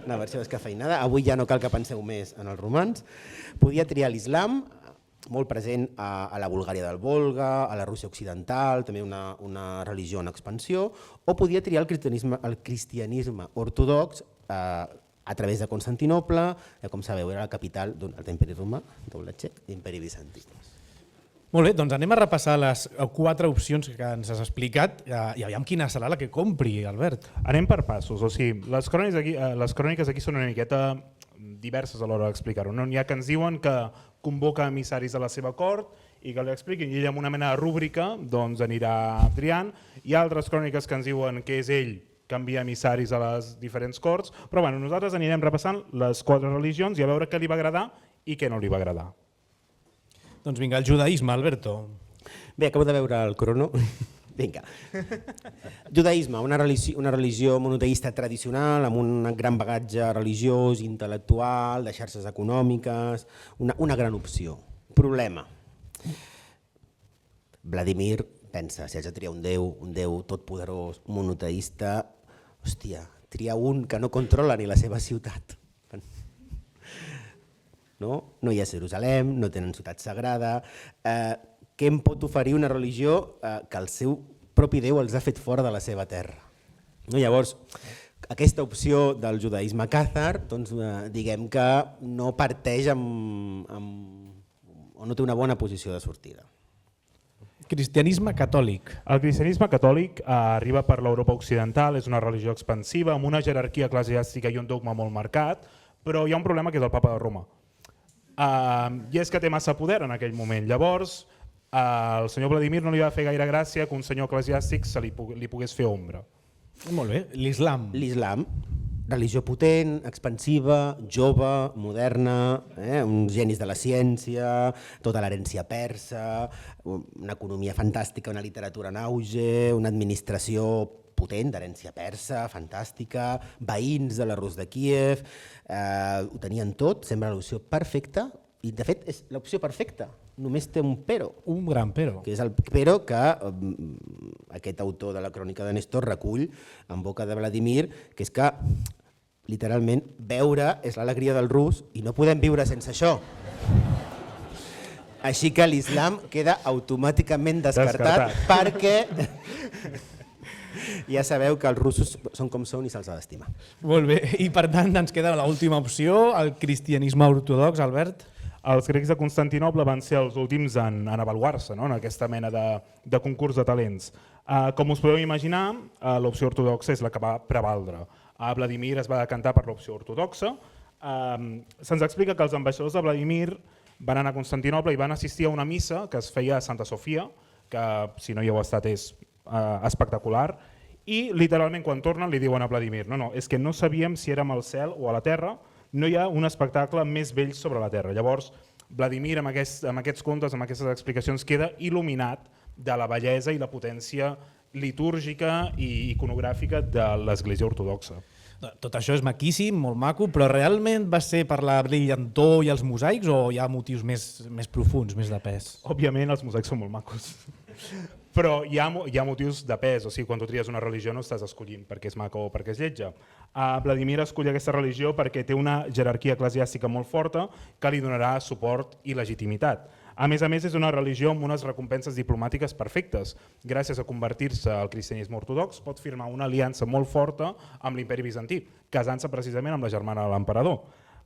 una versió descafeinada, avui ja no cal que penseu més en els romans. Podia triar l'islam, molt present a la Bulgària del Volga, a la Rússia occidental, també una religió en expansió, o podia triar el cristianisme ortodox a través de Constantinople, que com sabeu era la capital d'un altre imperi romà, doble txec, l'imperi bizantí. Molt bé, doncs anem a repassar les 4 opcions que ens has explicat i aviam quina serà la que compri, Albert. Anem per passos, o sigui, les cròniques aquí són una miqueta diverses a l'hora d'explicar-ho. N'hi ha que ens diuen que convoca emissaris de la seva cort i que li expliquin, i ell amb una mena de rúbrica doncs anirà triant. Hi ha altres cròniques que ens diuen que és ell que envia emissaris a les diferents corts, però bueno, nosaltres anirem repassant les 4 religions i a veure què li va agradar i què no li va agradar. Doncs vinga, el judaïsme, Alberto. Bé, acabo de veure el crono. Vinga. Judaïsme, una religió monoteista tradicional amb un gran bagatge religiós, intel·lectual, de xarxes econòmiques, una gran opció. Problema. Vladimir pensa, si haig de triar un déu totpoderós, monoteista, hòstia, triar un que no controla ni la seva ciutat. No hi ha Jerusalem, no tenen ciutat sagrada. Què em pot oferir una religió que el seu propi Déu els ha fet fora de la seva terra? Llavors, aquesta opció del judaïsme càzar, diguem que no parteix o no té una bona posició de sortida. Cristianisme catòlic. El cristianisme catòlic arriba per l'Europa occidental, és una religió expansiva, amb una jerarquia eclesiàstica i un dogma molt marcat, però hi ha un problema que és el papa de Roma. I és que té massa poder en aquell moment. Llavors, al senyor Vladimir no li va fer gaire gràcia que un senyor eclesiàstic li pogués fer ombra. Molt bé, l'islam. L'islam, religió potent, expansiva, jove, moderna, uns genis de la ciència, tota l'herència persa, una economia fantàstica, una literatura en auge, una administració potent, d'herència persa, fantàstica, veïns de la Rus de Kíev, ho tenien tot, sembla l'opció perfecta, i de fet és l'opció perfecta, només té un però. Un gran però. Que és el però que aquest autor de la crònica de Néstor recull en boca de Vladimir, que és que literalment beure és l'alegria del rus i no podem viure sense això. Així que l'islam queda automàticament descartat perquè ja sabeu que els russos són com són i se'ls ha d'estimar. Molt bé, i per tant ens queda l'última opció, el cristianisme ortodox, Albert. Els grecs de Constantinople van ser els últims en avaluar-se en aquesta mena de concurs de talents. Com us podeu imaginar, l'opció ortodoxa és la que va prevaldre. Vladimir es va decantar per l'opció ortodoxa. Se'ns explica que els ambaixadors de Vladimir van anar a Constantinople i van assistir a una missa que es feia a Santa Sofia, que si no hi heu estat és espectacular, i literalment quan tornen li diuen a Vladimir no, és que no sabíem si érem al cel o a la terra, no hi ha un espectacle més vell sobre la terra. Llavors, Vladimir amb aquests contes, amb aquestes explicacions, queda il·luminat de la bellesa i la potència litúrgica i iconogràfica de l'Església Ortodoxa. Tot això és maquíssim, molt maco, però realment va ser per la brillantor i els mosaics o hi ha motius més profuns, més de pes? Òbviament els mosaics són molt macos, però hi ha motius de pes, o sigui, quan tu tries una religió no estàs escollint perquè és maca o perquè és lletja. Vladimir escull aquesta religió perquè té una jerarquia eclesiàstica molt forta que li donarà suport i legitimitat. A més, és una religió amb unes recompenses diplomàtiques perfectes. Gràcies a convertir-se al cristianisme ortodox pot firmar una aliança molt forta amb l'imperi bizantí, casant-se precisament amb la germana de l'emperador.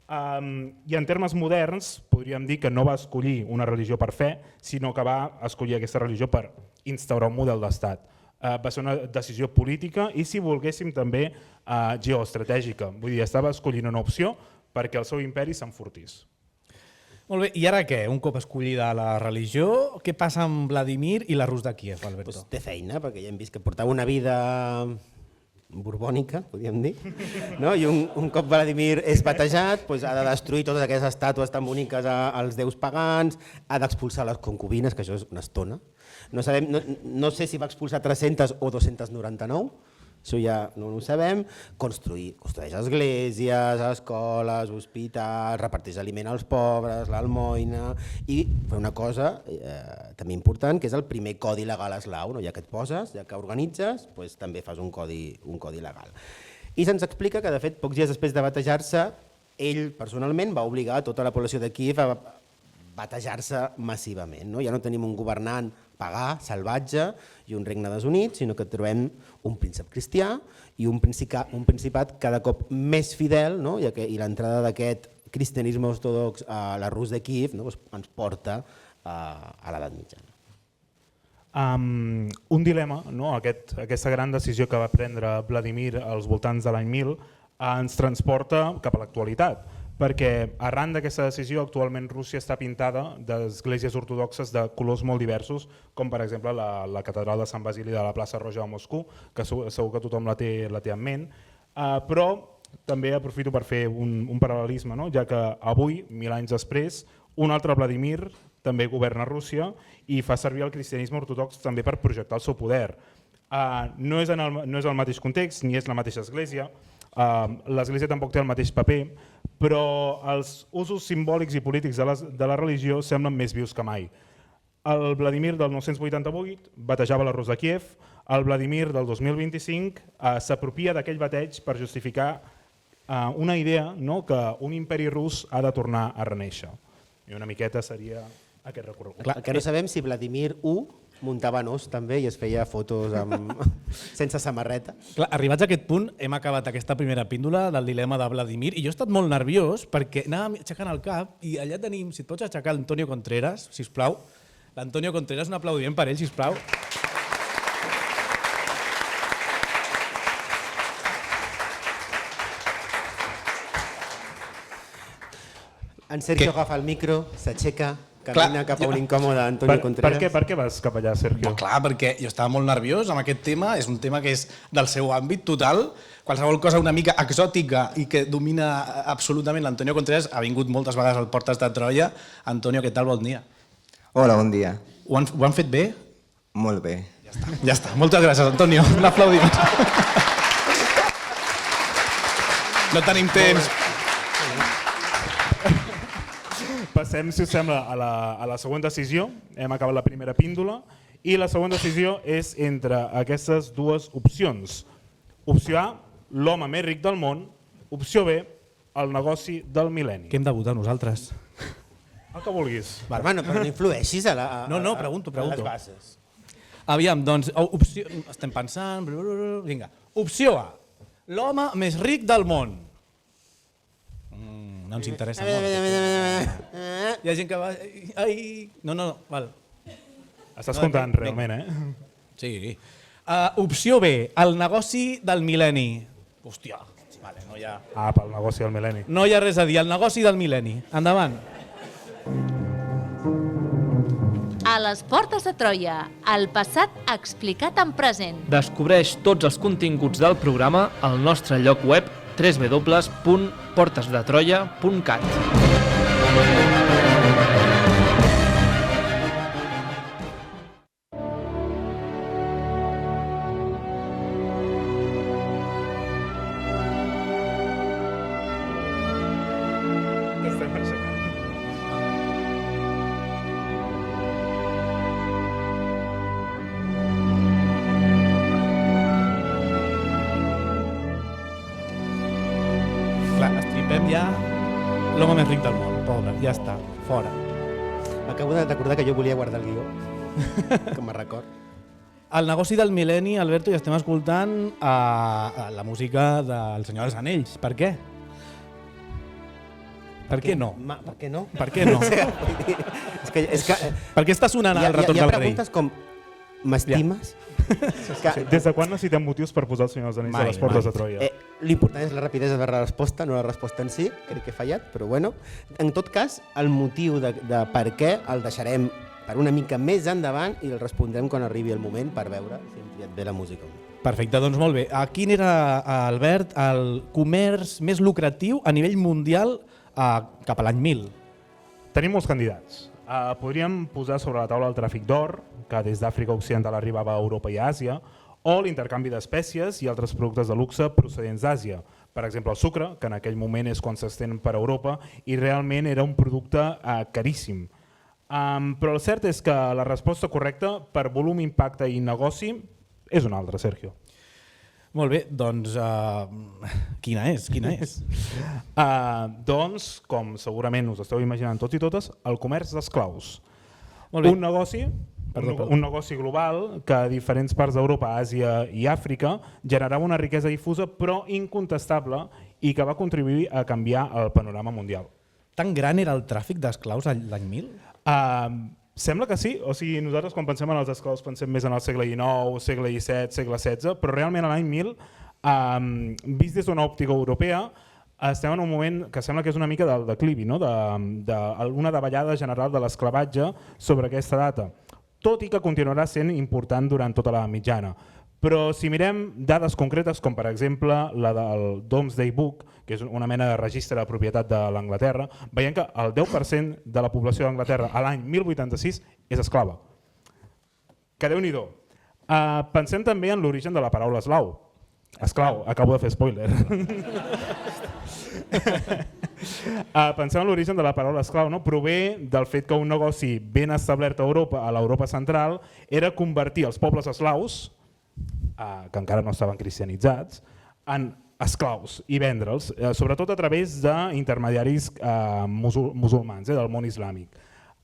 I en termes moderns podríem dir que no va escollir una religió per fe, sinó que va escollir aquesta religió per instaurar un model d'estat. Va ser una decisió política i, si volguéssim, també geoestratègica. Vull dir, estava escollint una opció perquè el seu imperi s'enfortís. Molt bé, i ara què? Un cop escollida la religió, què passa amb Vladimir i la Rus de Kíev, Alberto? Té feina, perquè ja hem vist que portava una vida borbònica, podríem dir, i un cop Vladimir és batejat, ha de destruir totes aquestes estàtues tan boniques als déus pagans, ha d'expulsar les concubines, que això és una estona. No sé si va expulsar 300 o 299, això ja no ho sabem, construeix esglésies, escoles, hospitals, reparteix aliment als pobres, l'almoina, i fa una cosa també important, que és el primer codi legal eslau, no? Ja que et poses, ja que organitzes, doncs també fas un codi legal. I se'ns explica que, de fet, pocs dies després de batejar-se, ell personalment va obligar tota la població de Kíev a batejar-se massivament. No? Ja no tenim un governant pagà, salvatge i un regne desunit, sinó que trobem un príncep cristià i un principat cada cop més fidel, no? I l'entrada d'aquest cristianisme ortodox a la Rus de Kíev, no? Ens porta a l'edat mitjana. Un dilema, no? Aquesta gran decisió que va prendre Vladimir als voltants de l'any 1000 ens transporta cap a l'actualitat, perquè arran d'aquesta decisió actualment Rússia està pintada d'esglésies ortodoxes de colors molt diversos, com per exemple la catedral de Sant Basili de la plaça Roja de Moscou, que segur que tothom la té en ment, però també aprofito per fer un paral·lelisme, no? Ja que avui, 1000 anys després, un altre Vladimir també governa Rússia i fa servir el cristianisme ortodox també per projectar el seu poder. No és el mateix context ni és la mateixa església, l'església tampoc té el mateix paper, però els usos simbòlics i polítics de la religió semblen més vius que mai. El Vladimir del 988 batejava la Rus de Kíev, el Vladimir del 2025 s'apropia d'aquell bateig per justificar una idea, no? Que un imperi rus ha de tornar a renéixer. I una miqueta seria aquest recorregut. El que no sabem si Vladimir I muntava nos també i es feia fotos sense samarreta. Clar, arribats a aquest punt hem acabat aquesta primera píndola del dilema de Vladimir i jo he estat molt nerviós perquè anàvem aixecant el cap i allà tenim, si et pots aixecar l'Antonio Contreras, sisplau. L'Antonio Contreras, un aplaudiment per ell, sisplau. En Sergio agafa el micro, s'aixeca, camina cap a un incòmode Antonio Contreras. Per què vas cap allà, Sergio? Clar, perquè jo estava molt nerviós amb aquest tema, és un tema que és del seu àmbit total, qualsevol cosa una mica exòtica i que domina absolutament l'Antonio Contreras, ha vingut moltes vegades al Portes de Troia. Antonio, què tal? Bon dia. Hola, bon dia. Ho han fet bé? Molt bé. Ja està. Moltes gràcies, Antonio. Un aplaudiment. No tenim temps. Passem, si us sembla, a la següent decisió. Hem acabat la primera píndola i la següent decisió és entre aquestes dues opcions. Opció A, l'home més ric del món. Opció B, el negoci del mil·lenni. Què hem de votar nosaltres? El que vulguis. Hermano, però no influeixis a pregunto. les bases. Aviam, doncs, estem pensant... Vinga. Opció A, l'home més ric del món. No ens interessa molt. Hi ha gent que va... Ai... No, val. Estàs comptant realment, Sí. Opció B, el negoci del mil·lenni. Hòstia, vale, no hi ha... pel negoci del mil·lenni. No hi ha res a dir, el negoci del mil·lenni. Endavant. A les Portes de Troia, el passat explicat en present. Descobreix tots els continguts del programa al nostre lloc web www.portesdetroia.cat. L'home més ric del món, pobre, ja està, fora. Acabo de recordar que jo volia guardar el guió, que me'n record. El negoci del mil·lenni, Alberto, i estem escoltant la música del Senyor dels Anells. Per què? Per què no? Per què no? Per què no? Per què està sonant el retorn del rei? Hi ha preguntes com, m'estimes? Des de quan necessitem motius per posar el Senyor dels Anells a les Portes de Troia? L'important és la rapidesa de la resposta, no la resposta en si, crec que he fallat, però bueno. En tot cas, el motiu de per què el deixarem per una mica més endavant i el respondrem quan arribi el moment per veure si hem triat bé la música. Perfecte, doncs molt bé. Quin era, Albert, el comerç més lucratiu a nivell mundial cap a l'any 1000? Tenim molts candidats. Podríem posar sobre la taula el tràfic d'or, que des d'Àfrica Occidental arribava a Europa i a Àsia, o l'intercanvi d'espècies i altres productes de luxe procedents d'Àsia. Per exemple, el sucre, que en aquell moment és quan s'estén per Europa i realment era un producte caríssim. Però el cert és que la resposta correcta per volum, impacte i negoci és una altra, Sergio. Molt bé, doncs quina és? Doncs, com segurament us esteu imaginant tots i totes, el comerç d'esclaus. Molt bé. Un negoci global que a diferents parts d'Europa, Àsia i Àfrica generava una riquesa difusa però incontestable i que va contribuir a canviar el panorama mundial. Tan gran era el tràfic d'esclaus l'any 1000? Sembla que sí, o sigui, nosaltres quan pensem en els esclaus pensem més en el segle XIX, segle XVII, segle XVI, però realment a l'any 1000, vist des d'una òptica europea, estem en un moment que sembla que és una mica del declivi, no? d'una davallada general de l'esclavatge sobre aquesta data, tot i que continuarà sent important durant tota la mitjana. Però si mirem dades concretes, com per exemple la del Domesday Book, que és una mena de registre de propietat de l'Anglaterra, veiem que el 10% de la població d'Anglaterra a l'any 1086 és esclava. Que Déu-n'hi-do. Pensem també en l'origen de la paraula eslau. Esclau, acabo de fer spoiler. Pensem en l'origen de la paraula esclau, no? Prové del fet que un negoci ben establert a Europa, a l'Europa central, era convertir els pobles eslaus, que encara no estaven cristianitzats, en esclaus i vendre'ls, sobretot a través d'intermediaris musulmans, del món islàmic.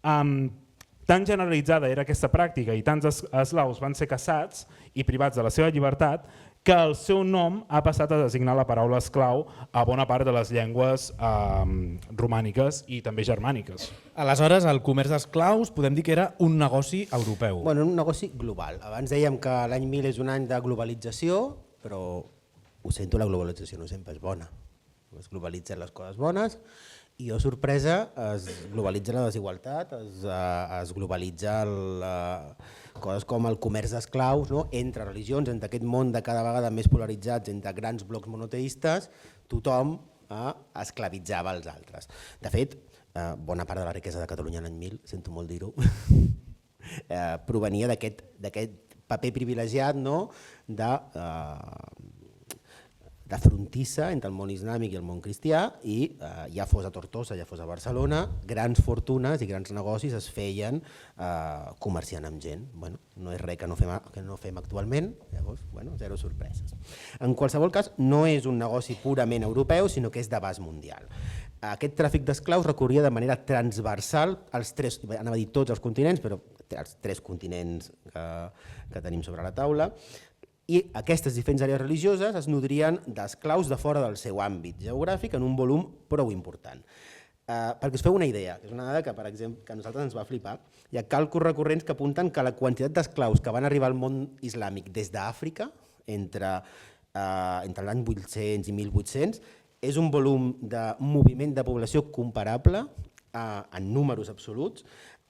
Tan generalitzada era aquesta pràctica i tants eslaus van ser caçats i privats de la seva llibertat que el seu nom ha passat a designar la paraula esclau a bona part de les llengües romàniques i també germàniques. Aleshores, el comerç d'esclaus podem dir que era un negoci europeu. Bueno, un negoci global. Abans dèiem que l'any 1000 és un any de globalització, però ho sento, la globalització no sempre és bona. Es globalitzen les coses bones i, oh sorpresa, es globalitza la desigualtat, es globalitza coses com el comerç d'esclaus, no? Entre religions, entre aquest món de cada vegada més polaritzats, entre grans blocs monoteistes, tothom esclavitzava els altres. De fet, bona part de la riquesa de Catalunya l'any 1000, sento molt dir-ho, provenia d'aquest paper privilegiat, no? de frontissa entre el món islàmic i el món cristià i ja fos a Tortosa, ja fos a Barcelona, grans fortunes i grans negocis es feien comerciant amb gent. Bueno, no és res que no fem actualment, llavors, bueno, zero sorpreses. En qualsevol cas, no és un negoci purament europeu, sinó que és d'abast mundial. Aquest tràfic d'esclaus recorria de manera transversal als tres, anava a dir tots els continents, però els tres continents que tenim sobre la taula, i aquestes diferents àrees religioses es nodrien d'esclaus de fora del seu àmbit geogràfic en un volum prou important. Perquè us feu una idea, que és una dada que, per exemple, que a nosaltres ens va flipar, hi ha càlculs recurrents que apunten que la quantitat d'esclaus que van arribar al món islàmic des d'Àfrica entre l'any 800 i 1800 és un volum de moviment de població comparable en números absoluts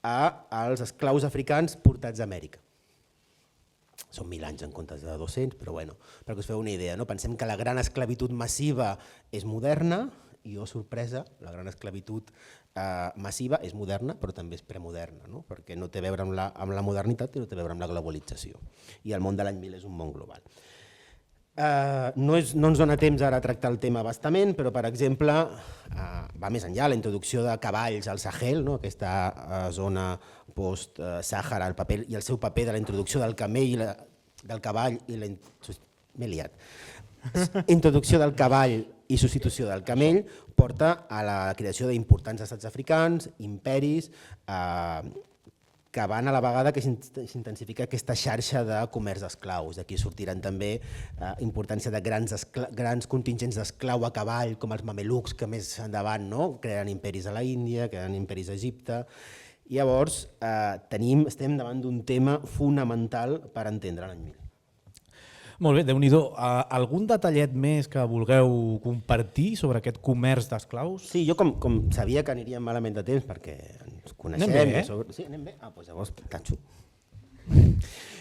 als esclaus africans portats a Amèrica. Són 1.000 anys en comptes de 200, però bueno, perquè us feu una idea, no? Pensem que la gran esclavitud massiva és moderna i, oh sorpresa, la gran esclavitud massiva és moderna, però també és premoderna, no? Perquè no té a veure amb la modernitat i no té a veure amb la globalització. I el món de l'any 1000 és un món global. No ens dona temps ara a tractar el tema bastament, però per exemple va més enllà la introducció de cavalls al Sahel, aquesta zona post-Sàhara, i el seu paper de la introducció del camell, del cavall i la introducció del cavall i substitució del camell porta a la creació d'importants estats africans, imperis, que van a la vegada que s'intensifica aquesta xarxa de comerç d'esclaus. D'aquí sortiran també importància de grans contingents d'esclau a cavall, com els mamelucs, que més endavant crearan imperis a la Índia, crearan imperis a Egipte. I llavors estem davant d'un tema fonamental per entendre l'any 1000. Molt bé, Déu-n'hi-do. Algun detallet més que vulgueu compartir sobre aquest comerç d'esclaus? Sí, jo com sabia que aniríem malament de temps perquè ens coneixem... Anem bé, Sí, anem bé? Doncs llavors tatxo.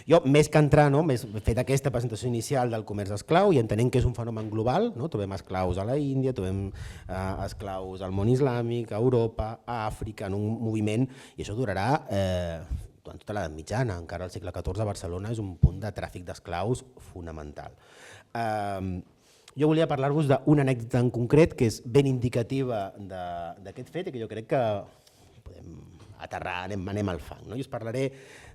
Jo, més que entrar, més fet aquesta presentació inicial del comerç d'esclau i entenent que és un fenomen global, trobem esclaus a la Índia, trobem esclaus al món islàmic, a Europa, a Àfrica, en un moviment, i això durarà durant tota l'edat mitjana, encara al segle XIV a Barcelona és un punt de tràfic d'esclaus fonamental. Jo volia parlar-vos d'una anècdota en concret que és ben indicativa d'aquest fet i que jo crec que podem aterrar, anem al fang. Jo us parlaré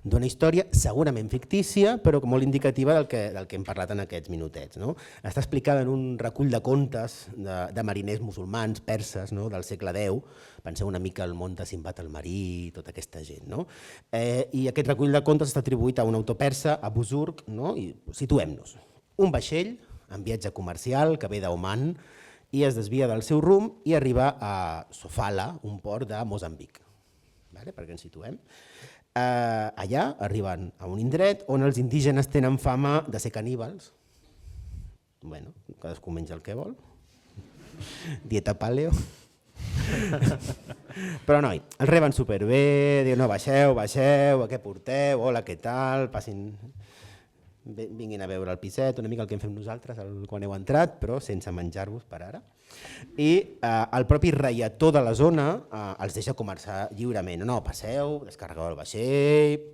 d'una història segurament fictícia, però molt indicativa del que hem parlat en aquests minutets. Està explicada en un recull de contes de mariners musulmans, perses, del segle X. Penseu una mica al món de Simbat el marí, tota aquesta gent. I aquest recull de contes està atribuït a un autor persa, Abu Zurg, i situem-nos. Un vaixell en viatge comercial que ve d'Oman i es desvia del seu rumb i arriba a Sofala, un port de Moçambic. Perquè ens situem. Allà arriben a un indret on els indígenes tenen fama de ser caníbals. Bueno, cadascú menja el que vol. Dieta paleo. Però noi, els reben superbé, diuen no, baixeu, què porteu, hola, què tal, passin... Vinguin a veure el piset, una mica el que hem fet nosaltres quan heu entrat, però sense menjar-vos per ara. I el propi reietó de la zona els deixa començar lliurement. No, passeu, descarregueu el vaixell,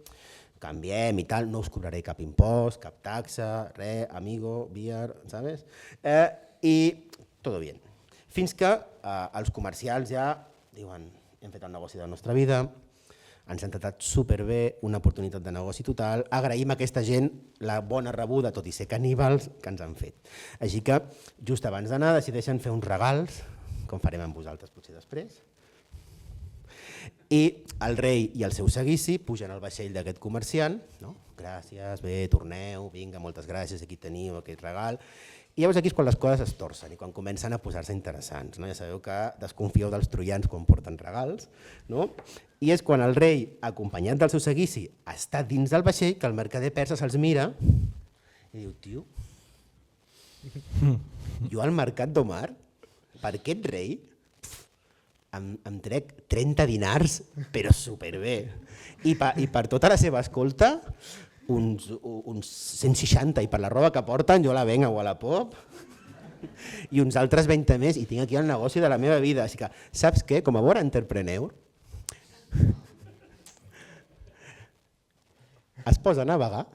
canviem i tal, no us cobraré cap impost, cap taxa, res, amigo, beer, ¿sabes? I tot bien. Fins que els comercials ja diuen hem fet el negoci de la nostra vida, ens han tratat superbé, una oportunitat de negoci total, agraïm a aquesta gent la bona rebuda, tot i ser caníbals, que ens han fet. Així que, just abans d'anar, decideixen fer uns regals, com farem amb vosaltres potser després, i el rei i el seu seguici pugen al vaixell d'aquest comerciant, gràcies, bé, torneu, vinga, moltes gràcies, aquí teniu aquest regal, i llavors aquí és quan les coses es torcen i quan comencen a posar-se interessants. Ja sabeu que desconfieu dels troians quan porten regals, i és quan el rei, acompanyat del seu seguici, està dins del vaixell que el mercader persa se'ls mira i diu, tio, jo al mercat d'Omar, per aquest rei, em trec 30 dinars, però superbé. I per tota la seva escolta, uns 160, i per la roba que porten jo la venc a Wallapop i uns altres 20 més i tinc aquí el negoci de la meva vida. Així que, saps què? Com a bon entrepreneur es posa a navegar,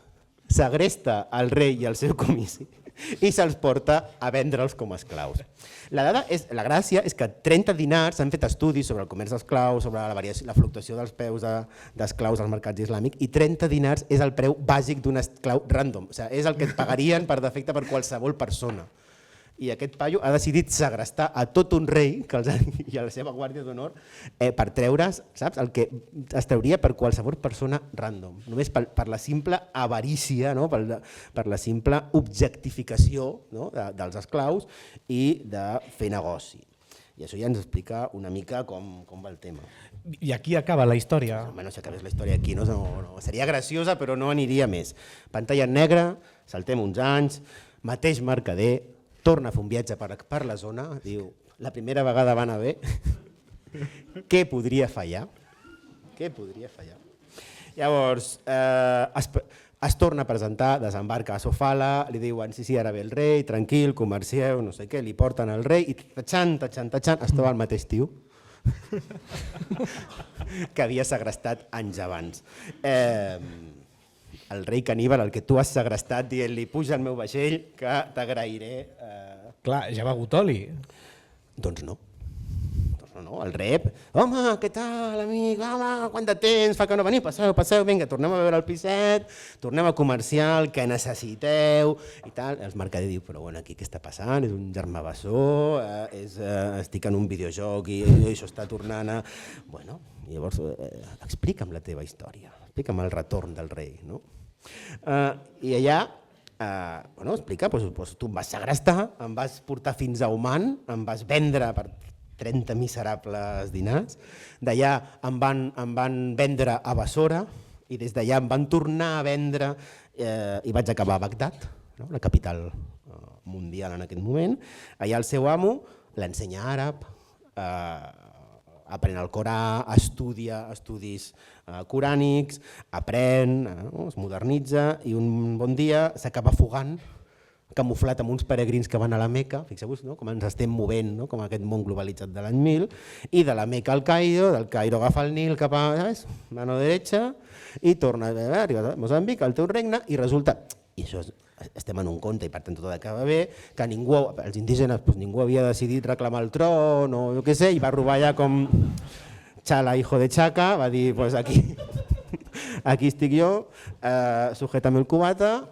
segresta el rei i el seu comissi i se'ls porta a vendre'ls com a esclaus. La gràcia és que 30 dinars s'han fet estudis sobre el comerç d'esclaus, sobre la fluctuació dels preus d'esclaus als mercats islàmics, i 30 dinars és el preu bàsic d'un esclau random, és el que et pagarien per defecte per qualsevol persona. I aquest paio ha decidit segrestar a tot un rei i a la seva guàrdia d'honor per treure's, saps, el que es trauria per qualsevol persona random, només per la simple avarícia, per la simple objectificació dels esclaus i de fer negoci. I això ja ens explica una mica com va el tema. I aquí acaba la història. Bueno, si acabés la història aquí seria graciosa, però no aniria més. Pantalla en negre, saltem uns anys, mateix mercader, torna a fer un viatge per la zona, diu, la primera vegada va anar bé, què podria fallar? Què podria fallar? Llavors, es torna a presentar, desembarca a Sofala, li diuen, sí, ara ve el rei, tranquil, comercieu, no sé què, li porten el rei i tatxant, es troba el mateix tio que havia segrestat anys abans. El rei caníbal, el que tu has segrestat, dient-li, puja al meu vaixell que t'agrairé. Clar, ja ha begut oli. Doncs no. El rep, home, què tal, amic, home, quant de temps, fa que no veniu, passeu, vinga, tornem a veure el piset, tornem a comercial, què necessiteu, i tal. El mercader diu, però bueno, aquí què està passant? És un germà bessó, estic en un videojoc i això està tornant a... Bueno, llavors, explica'm la teva història, explica'm el retorn del rei, no? I allà, explica, tu em vas segrestar, em vas portar fins a Oman, em vas vendre per 30 miserables dinars, d'allà em van vendre a Bassora i des d'allà em van tornar a vendre i vaig acabar a Bagdad, la capital mundial en aquest moment. Allà el seu amo l'ensenya àrab, aprèn el Corà, estudia estudis corànics, aprèn, es modernitza i un bon dia s'acaba fugant camuflat amb uns peregrins que van a la Meca, fixeu-vos com ens estem movent, com aquest món globalitzat de l'any 1000, i de la Meca al Cairo, del Cairo agafa el Nil cap a mano derecha i torna a arribar a Moçambic, al teu regne, i resulta, i això estem en un conte i per tant tot acaba bé, que ningú, els indígenes, ningú havia decidit reclamar el tron o jo què sé, i va robar ja com Chala, hijo de Chaca, va dir, pues aquí estic jo, sujétame el cubata,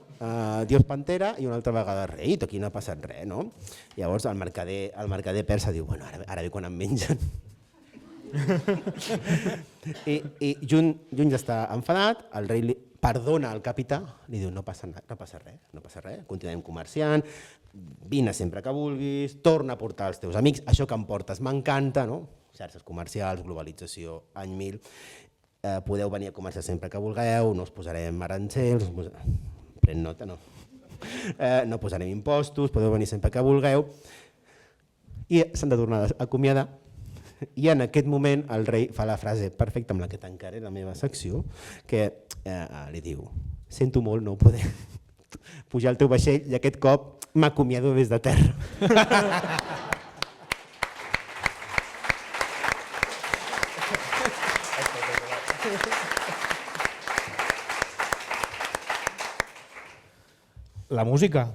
Dios Pantera i una altra vegada rei, aquí no ha passat res, no? Llavors el mercader persa diu, bueno, ara ve quan em mengen. I Jun ja està enfadat, el rei li perdona al capità, li diu no passa res, continuem comerciant, vine sempre que vulguis, torna a portar els teus amics, això que em portes m'encanta, no? Xarxes comercials, globalització, any 1000, podeu venir a comerciar sempre que vulgueu, no us posarem arancels, pren nota, no posarem impostos, podeu venir sempre que vulgueu, i s'han de tornar a acomiadar, i en aquest moment el rei fa la frase perfecta amb la que tancaré la meva secció, que li diu, sento molt no poder pujar al teu vaixell i aquest cop m'acomiado des de terra. La música.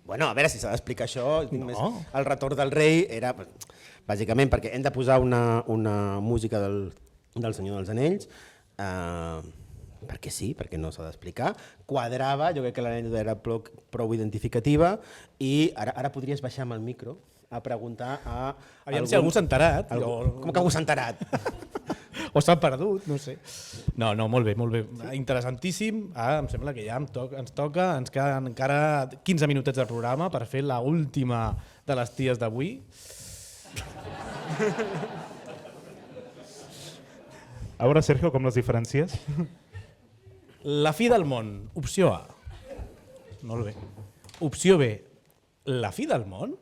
Bueno, a veure si s'ha d'explicar això. El retorn del rei era, bàsicament, perquè hem de posar una música del Senyor dels Anells, perquè sí, perquè no s'ha d'explicar. Quadrava, jo crec que l'anècdota era prou identificativa, i ara podries baixar amb el micro a preguntar a... Aviam si algú s'ha enterat. Com que algú s'ha enterat? O s'ha perdut, no sé. No, molt bé. Interessantíssim. Em sembla que ja ens queden encara 15 minutets de programa per fer l'última de les ties d'avui. A veure, Sergio, com les diferències? La fi del món, opció A. Molt bé. Opció B, la fi del món?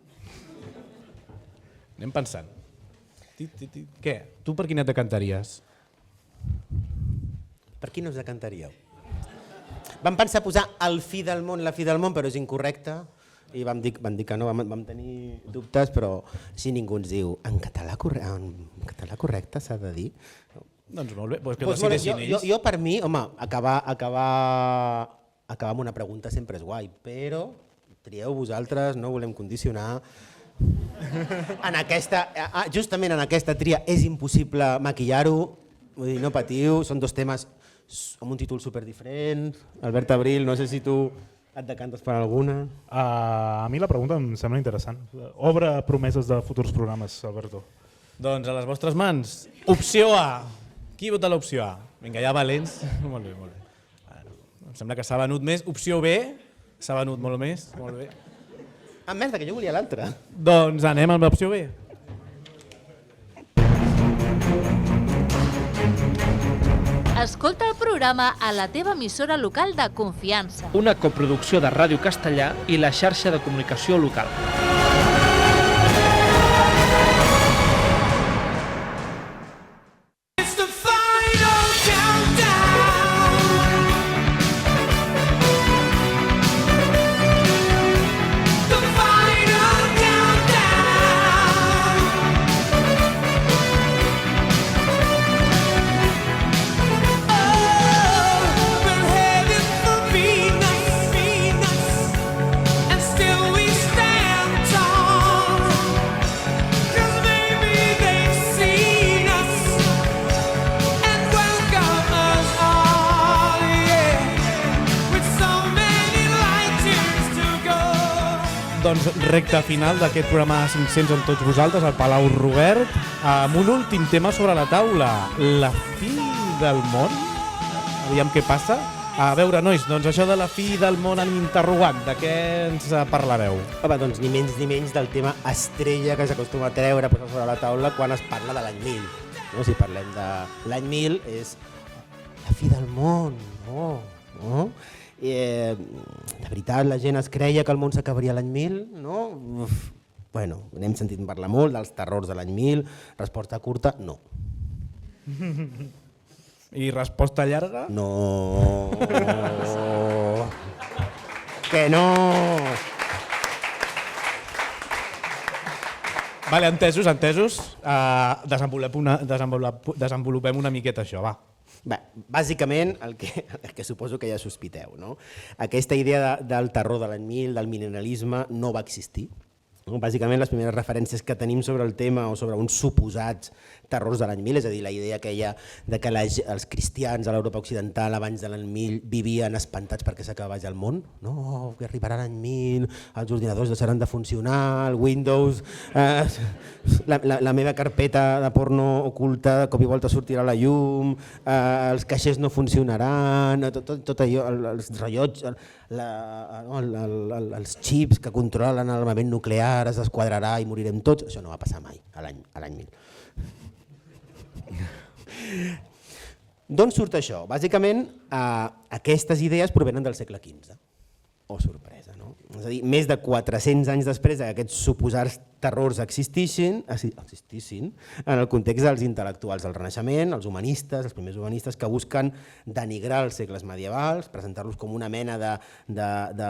Anem pensant. Què? Tu per quina et decantaries? Per quina us decantaríeu? Vam pensar posar el fi del món, la fi del món, però és incorrecte. I vam dir que no, vam tenir dubtes, però si ningú ens diu en català correcte s'ha de dir. Doncs molt bé, doncs que decideixin ells. Jo per mi, home, acabar amb una pregunta sempre és guai, però trieu vosaltres, no volem condicionar. Justament en aquesta tria és impossible maquillar-ho, no patiu, són dos temes amb un títol superdiferent. Albert Abril, no sé si tu et decantes per alguna. A mi la pregunta em sembla interessant. Obre promeses de futurs programes, Alberto. Doncs a les vostres mans. Opció A. Qui vota l'opció A? Vinga, ja valents. Molt bé. Em sembla que s'ha venut més. Opció B. S'ha venut molt més. Molt bé. Merda, que jo volia l'altra. Doncs anem amb l'opció B. Escolta el programa a la teva emissora local de confiança. Una coproducció de Ràdio Castellà i la xarxa de comunicació local. Doncs recta final d'aquest programa 500 amb tots vosaltres, al Palau Robert, amb un últim tema sobre la taula, la fi del món. Aviam què passa. A veure, nois, doncs això de la fi del món en interrogant, de què ens parlareu? Home, doncs ni menys del tema estrella que s'acostuma a treure, posar sobre la taula quan es parla de l'any 1000. No? Si parlem de l'any 1000 és la fi del món, no? De veritat, la gent es creia que el món s'acabaria l'any 1000, no? Bueno, n'hem sentit parlar molt dels terrors de l'any 1000, resposta curta, no. I resposta llarga? No. Que no. Vale, entesos. Desenvolupem una miqueta això, va. Bé, bàsicament, el que suposo que ja sospiteu, no? Aquesta idea del terror de l'any 1000, del mil·lennialisme, no va existir. Bàsicament, les primeres referències que tenim sobre el tema o sobre uns suposats terrors de l'any 1000, és a dir, la idea que hi ha de que els cristians a l'Europa occidental abans de l'any 1000 vivien espantats perquè s'acabava el món. No, que arribarà l'any 1000, els ordinadors deixaran de funcionar, el Windows, la meva carpeta de porno oculta de cop i volta sortirà a la llum, els caixers no funcionaran, tot allò, els rellotges, els xips que controlen l'armament nuclear es desquadrarà i morirem tots. Això no va passar mai a l'any 1000. D'on surt això? Bàsicament, aquestes idees provenen del segle XV. Oh, sorpresa, no? És a dir, més de 400 anys després que aquests suposats terrors existissin en el context dels intel·lectuals del Renaixement, els humanistes, els primers humanistes que busquen denigrar els segles medievals, presentar-los com una mena de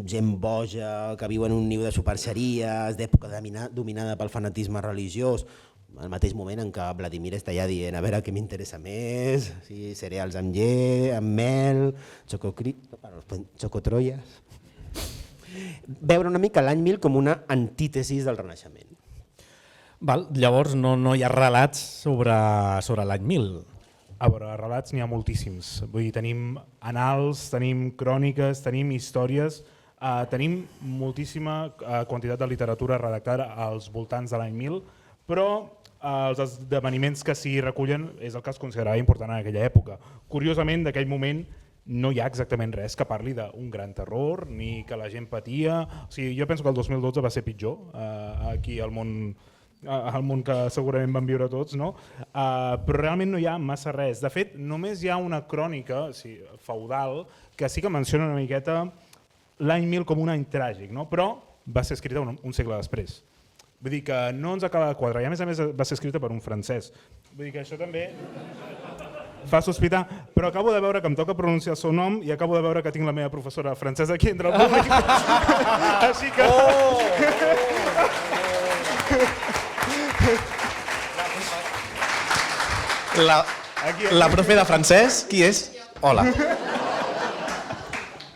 gent boja que viu en un niu de superxeries, d'època dominada pel fanatisme religiós, al mateix moment en què Vladimir està ja dient a veure què m'interessa més, si cereals amb llet, amb mel, xocotroies. Veure una mica l'any 1000 com una antítesis del Renaixement. Llavors no hi ha relats sobre l'any 1000. A veure, relats n'hi ha moltíssims. Vull dir, tenim annals, tenim cròniques, tenim històries, tenim moltíssima quantitat de literatura redactada als voltants de l'any 1000, però els esdeveniments que s'hi recullen és el que es considerava important en aquella època. Curiosament, d'aquell moment no hi ha exactament res que parli d'un gran terror, ni que la gent patia. O sigui, jo penso que el 2012 va ser pitjor aquí al món que segurament vam viure tots, no? Però realment no hi ha massa res. De fet, només hi ha una crònica feudal que sí que menciona una miqueta l'any 1000 com un any tràgic, no? Però va ser escrita un segle després. Vull dir que no ens acaba de quadrar, i a més va ser escrita per un francès. Vull dir que això també fa sospitar, però acabo de veure que em toca pronunciar el seu nom i acabo de veure que tinc la meva professora francesa aquí entre el públic. Així que... La profe de francès, qui és? Hola.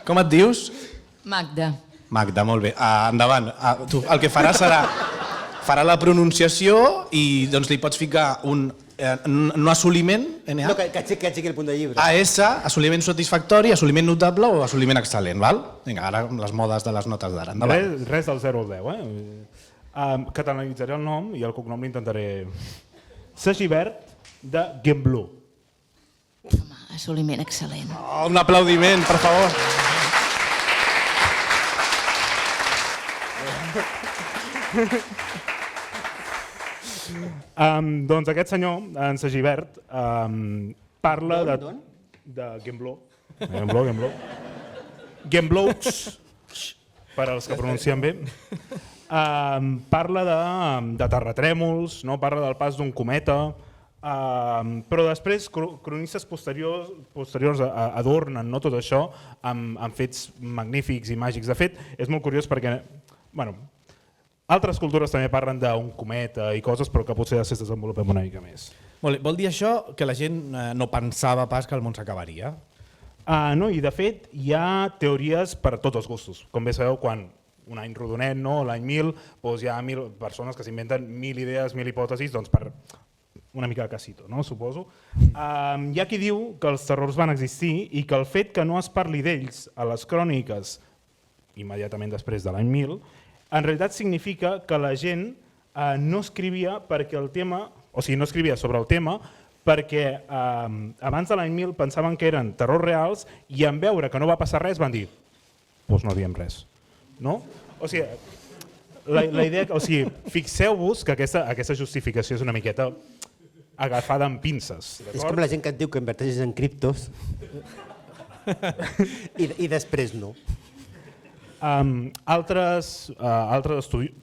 Com et dius? Magda. Magda, molt bé. Endavant. Tu el que faràs serà la pronunciació i doncs li pots ficar un assoliment, No, que aixequi el punt de llibre. AS, assoliment satisfactori, assoliment notable o assoliment excel·lent, val? Vinga, ara amb les modes de les notes d'ara. Endavant. Res del 0 al 10, catalanitzaré el nom i el cognom l'intentaré. Sagibert de Gembloux. Home, assoliment excel·lent. Un aplaudiment, per favor. Doncs aquest senyor, en Sagibert, parla de Gembloux. Gembloux, per als que pronuncien bé. Parla de terratrèmols, parla del pas d'un cometa, però després cronistes posteriors adornen tot això amb fets magnífics i màgics. De fet, és molt curiós perquè altres cultures també parlen d'un cometa i coses, però que potser ja es desenvolupem una mica més. Vol dir això que la gent no pensava pas que el món s'acabaria? No, i de fet hi ha teories per a tots els gustos. Com bé sabeu, quan un any rodonet, l'any 1000, hi ha 1.000 persones que s'inventen 1.000 idees, 1.000 hipòtesis, doncs per una mica de casito, suposo. Hi ha qui diu que els terrors van existir i que el fet que no es parli d'ells a les cròniques immediatament després de l'any 1000 en realitat significa que la gent no escrivia perquè el tema, o sigui, no escrivia sobre el tema perquè abans de l'any 1000 pensaven que eren terrors reals i en veure que no va passar res van dir, doncs no diem res. O sigui, la idea, fixeu-vos que aquesta justificació és una miqueta agafada amb pinces. És com la gent que et diu que inverteixes en criptos i després no. Altres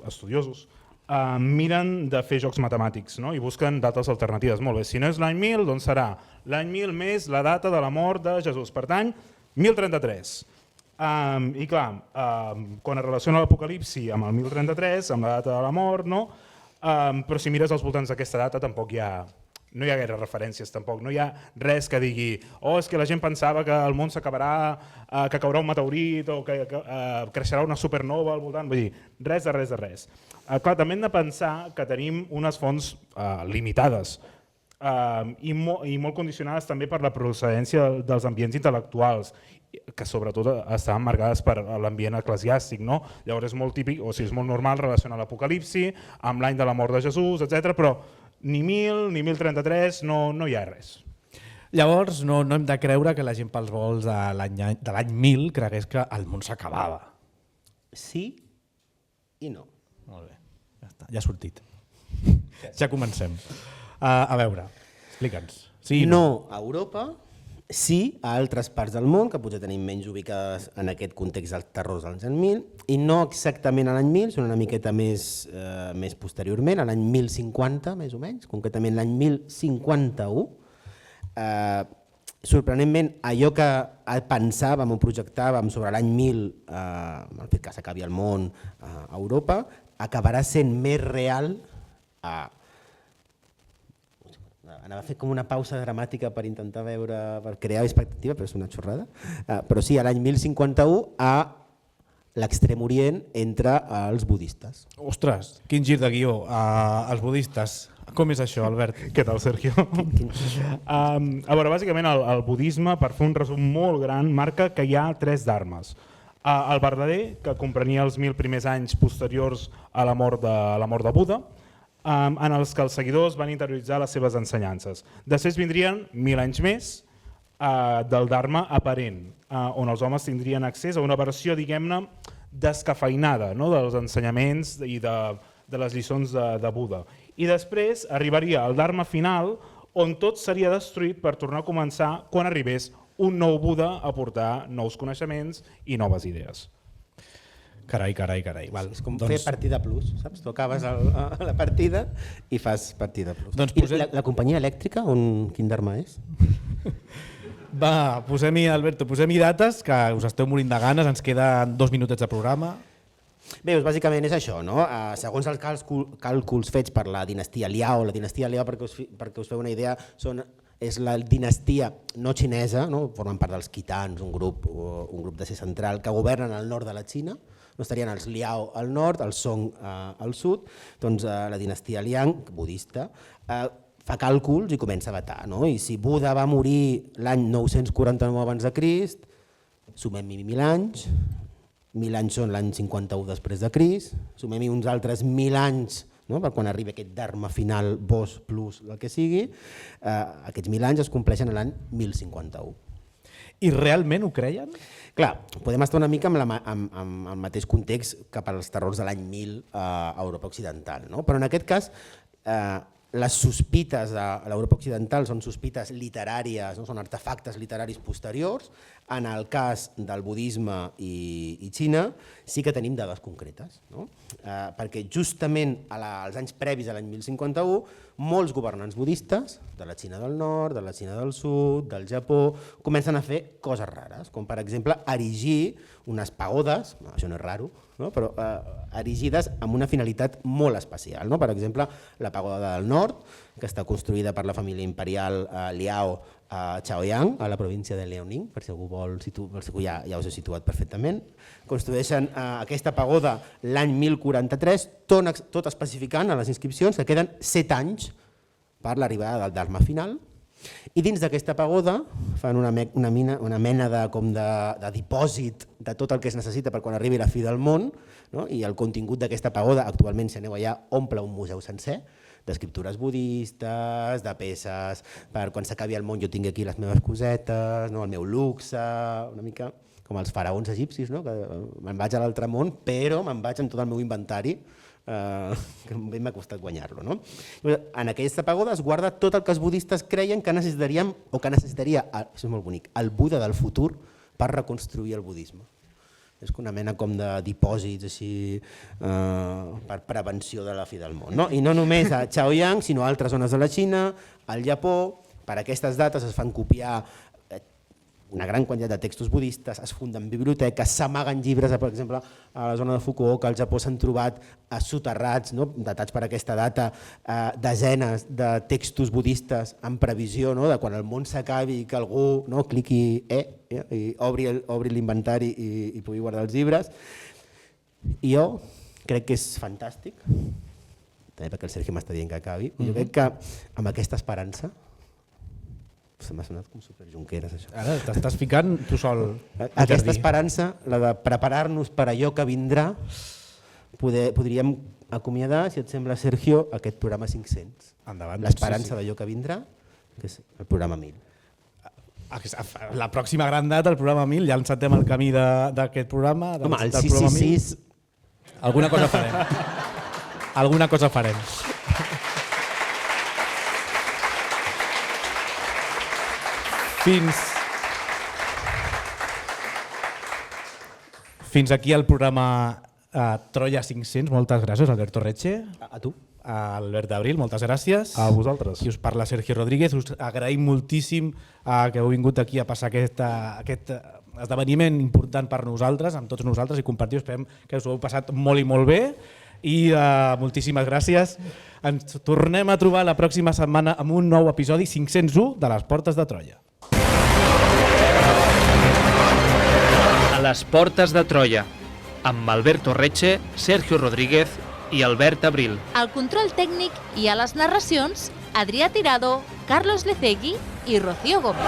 estudiosos miren de fer jocs matemàtics i busquen dates alternatives. Molt bé, si no és l'any 1000, doncs serà l'any 1000 més la data de la mort de Jesús. Per tant, 1033. I clar, quan es relaciona l'Apocalipsi amb el 1033, amb la data de la mort, però si mires als voltants d'aquesta data tampoc no hi ha gaire referències tampoc, no hi ha res que digui és que la gent pensava que el món s'acabarà, que caurà un meteorit o que creixerà una supernova al voltant, vull dir, res de res de res. Clar, també hem de pensar que tenim unes fonts limitades i molt condicionades també per la procedència dels ambients intel·lectuals, que sobretot estaven marcades per l'ambient eclesiàstic, no? Llavors és molt típic, o sigui, és molt normal relacionar l'Apocalipsi amb l'any de la mort de Jesús, etc. Però ni 1000 ni 1033 no hi ha res. Llavors no hem de creure que la gent pels vols de l'any 1000 cregués que el món s'acabava. Sí i no. Molt bé, ja està, ja ha sortit. Ja comencem. A veure, explica'ns. Sí, no a Europa, sí a altres parts del món, que potser tenim menys ubicades en aquest context dels terrors dels anys 1000, i no exactament a l'any 1000, sinó una miqueta més posteriorment, a l'any 1050 més o menys, concretament l'any 1051. Sorprenentment, allò que pensàvem o projectàvem sobre l'any 1000, el fet que s'acabi el món a Europa, acabarà sent més real anava a fer com una pausa dramàtica per intentar veure, per crear expectativa, però és una xorrada. Però sí, a l'any 1051 a l'Extrem Orient entre els budistes. Ostres, quin gir de guió. Els budistes, com és això, Albert? Què tal, Sergio? A veure, bàsicament el budisme, per fer un resum molt gran, marca que hi ha 3 dharmes. El verdader, que comprenia els 1000 primers anys posteriors a la mort de Buda, en els que els seguidors van interioritzar les seves ensenyances. Després vindrien 1000 anys més del Dharma aparent, on els homes tindrien accés a una versió, diguem-ne, descafeinada dels ensenyaments i de les lliçons de Buda. I després arribaria el Dharma final, on tot seria destruït per tornar a començar quan arribés un nou Buda a portar nous coneixements i noves idees. Carai. Val. És com fer partida plus, saps? Tu acabes la partida i fas partida plus. I la companyia elèctrica, quin dharma és? Va, posem-hi, Alberto, posem-hi dates, que us esteu morint de ganes, ens queden 2 minutets de programa. Bé, bàsicament és això, no? Segons els càlculs fets per la dinastia Liao, perquè us feu una idea, és la dinastia no xinesa, formen part dels Khitans, un grup d'Asia Central, que governen al nord de la Xina. No estarien els Liao al nord, els Song al sud, doncs la dinastia Liang, budista, fa càlculs i comença a datar. I si Buda va morir l'any 949 abans de Crist, sumem-hi 1.000 anys, 1.000 anys són l'any 51 després de Crist, sumem-hi uns altres 1.000 anys per quan arribi aquest dharma final, Vos plus el que sigui, aquests 1.000 anys es compleixen l'any 1051. I realment ho creien? Clar, podem estar una mica amb el mateix context que per als terrors de l'any 1000 a Europa Occidental, però en aquest cas les sospites de l'Europa Occidental són sospites literàries, són artefactes literaris posteriors. En el cas del budisme i Xina sí que tenim dades concretes, perquè justament als anys previs a l'any 1051 molts governants budistes de la Xina del nord, de la Xina del sud, del Japó, comencen a fer coses rares, com per exemple erigir unes pagodes, això no és raro, però erigides amb una finalitat molt especial. Per exemple, la pagoda del nord, que està construïda per la família imperial Liao a Chaoyang, a la província de Liaoning, per si algú vol, ja us he situat perfectament. Construeixen aquesta pagoda l'any 1043, tot especificant a les inscripcions que queden 7 anys per l'arribada del Dharma final. I dins d'aquesta pagoda fan una mena de dipòsit de tot el que es necessita per quan arribi la fi del món, i el contingut d'aquesta pagoda, actualment si aneu allà, omple un museu sencer, d'escriptures budistes, de peces, per quan s'acabi el món jo tinc aquí les meves cosetes, el meu luxe, una mica com els faraons egipcis, que me'n vaig a l'altre món, però me'n vaig amb tot el meu inventari, que bé m'ha costat guanyar-lo. En aquesta pagoda es guarda tot el que els budistes creien que necessitaríem, o que necessitaria, això és molt bonic, el Buda del futur per reconstruir el budisme. És una mena com de dipòsits així per prevenció de la fi del món. I no només a Chaoyang, sinó a altres zones de la Xina, al Japó. Per aquestes dates es fan copiar una gran quantitat de textos budistes, es funden biblioteques, s'amaguen llibres, per exemple, a la zona de Fukuoka, al Japó s'han trobat soterrats, datats per aquesta data, desenes de textos budistes en previsió de quan el món s'acabi i que algú cliqui i obri l'inventari i pugui guardar els llibres. I jo crec que és fantàstic, també perquè el Sergio m'està dient que acabi, jo crec que amb aquesta esperança, se m'ha sonat com Super Junqueras, això. Ara t'estàs ficant tu sol. Aquesta esperança, la de preparar-nos per allò que vindrà, podríem acomiadar, si et sembla, Sergio, aquest programa 500. Endavant. L'esperança d'allò que vindrà, que és el programa 1000. La pròxima gran data, el programa 1000, ja encetem el camí d'aquest programa. Home, el 666... Alguna cosa farem. Alguna cosa farem. Fins aquí el programa Troia 500. Moltes gràcies, Alberto Reche. A tu. A Albert Abril, moltes gràcies. A vosaltres. I us parla Sergio Rodríguez. Us agraïm moltíssim que heu vingut aquí a passar aquest esdeveniment important per nosaltres, amb tots nosaltres, i compartir. Esperem que us ho heu passat molt i molt bé. I moltíssimes gràcies. Ens tornem a trobar la pròxima setmana amb un nou episodi 501 de les Portes de Troia. A les Portes de Troia, amb Alberto Reche, Sergio Rodríguez i Albert Abril. Al control tècnic i a les narracions, Adrià Tirado, Carlos Lecegui i Rocío Gómez.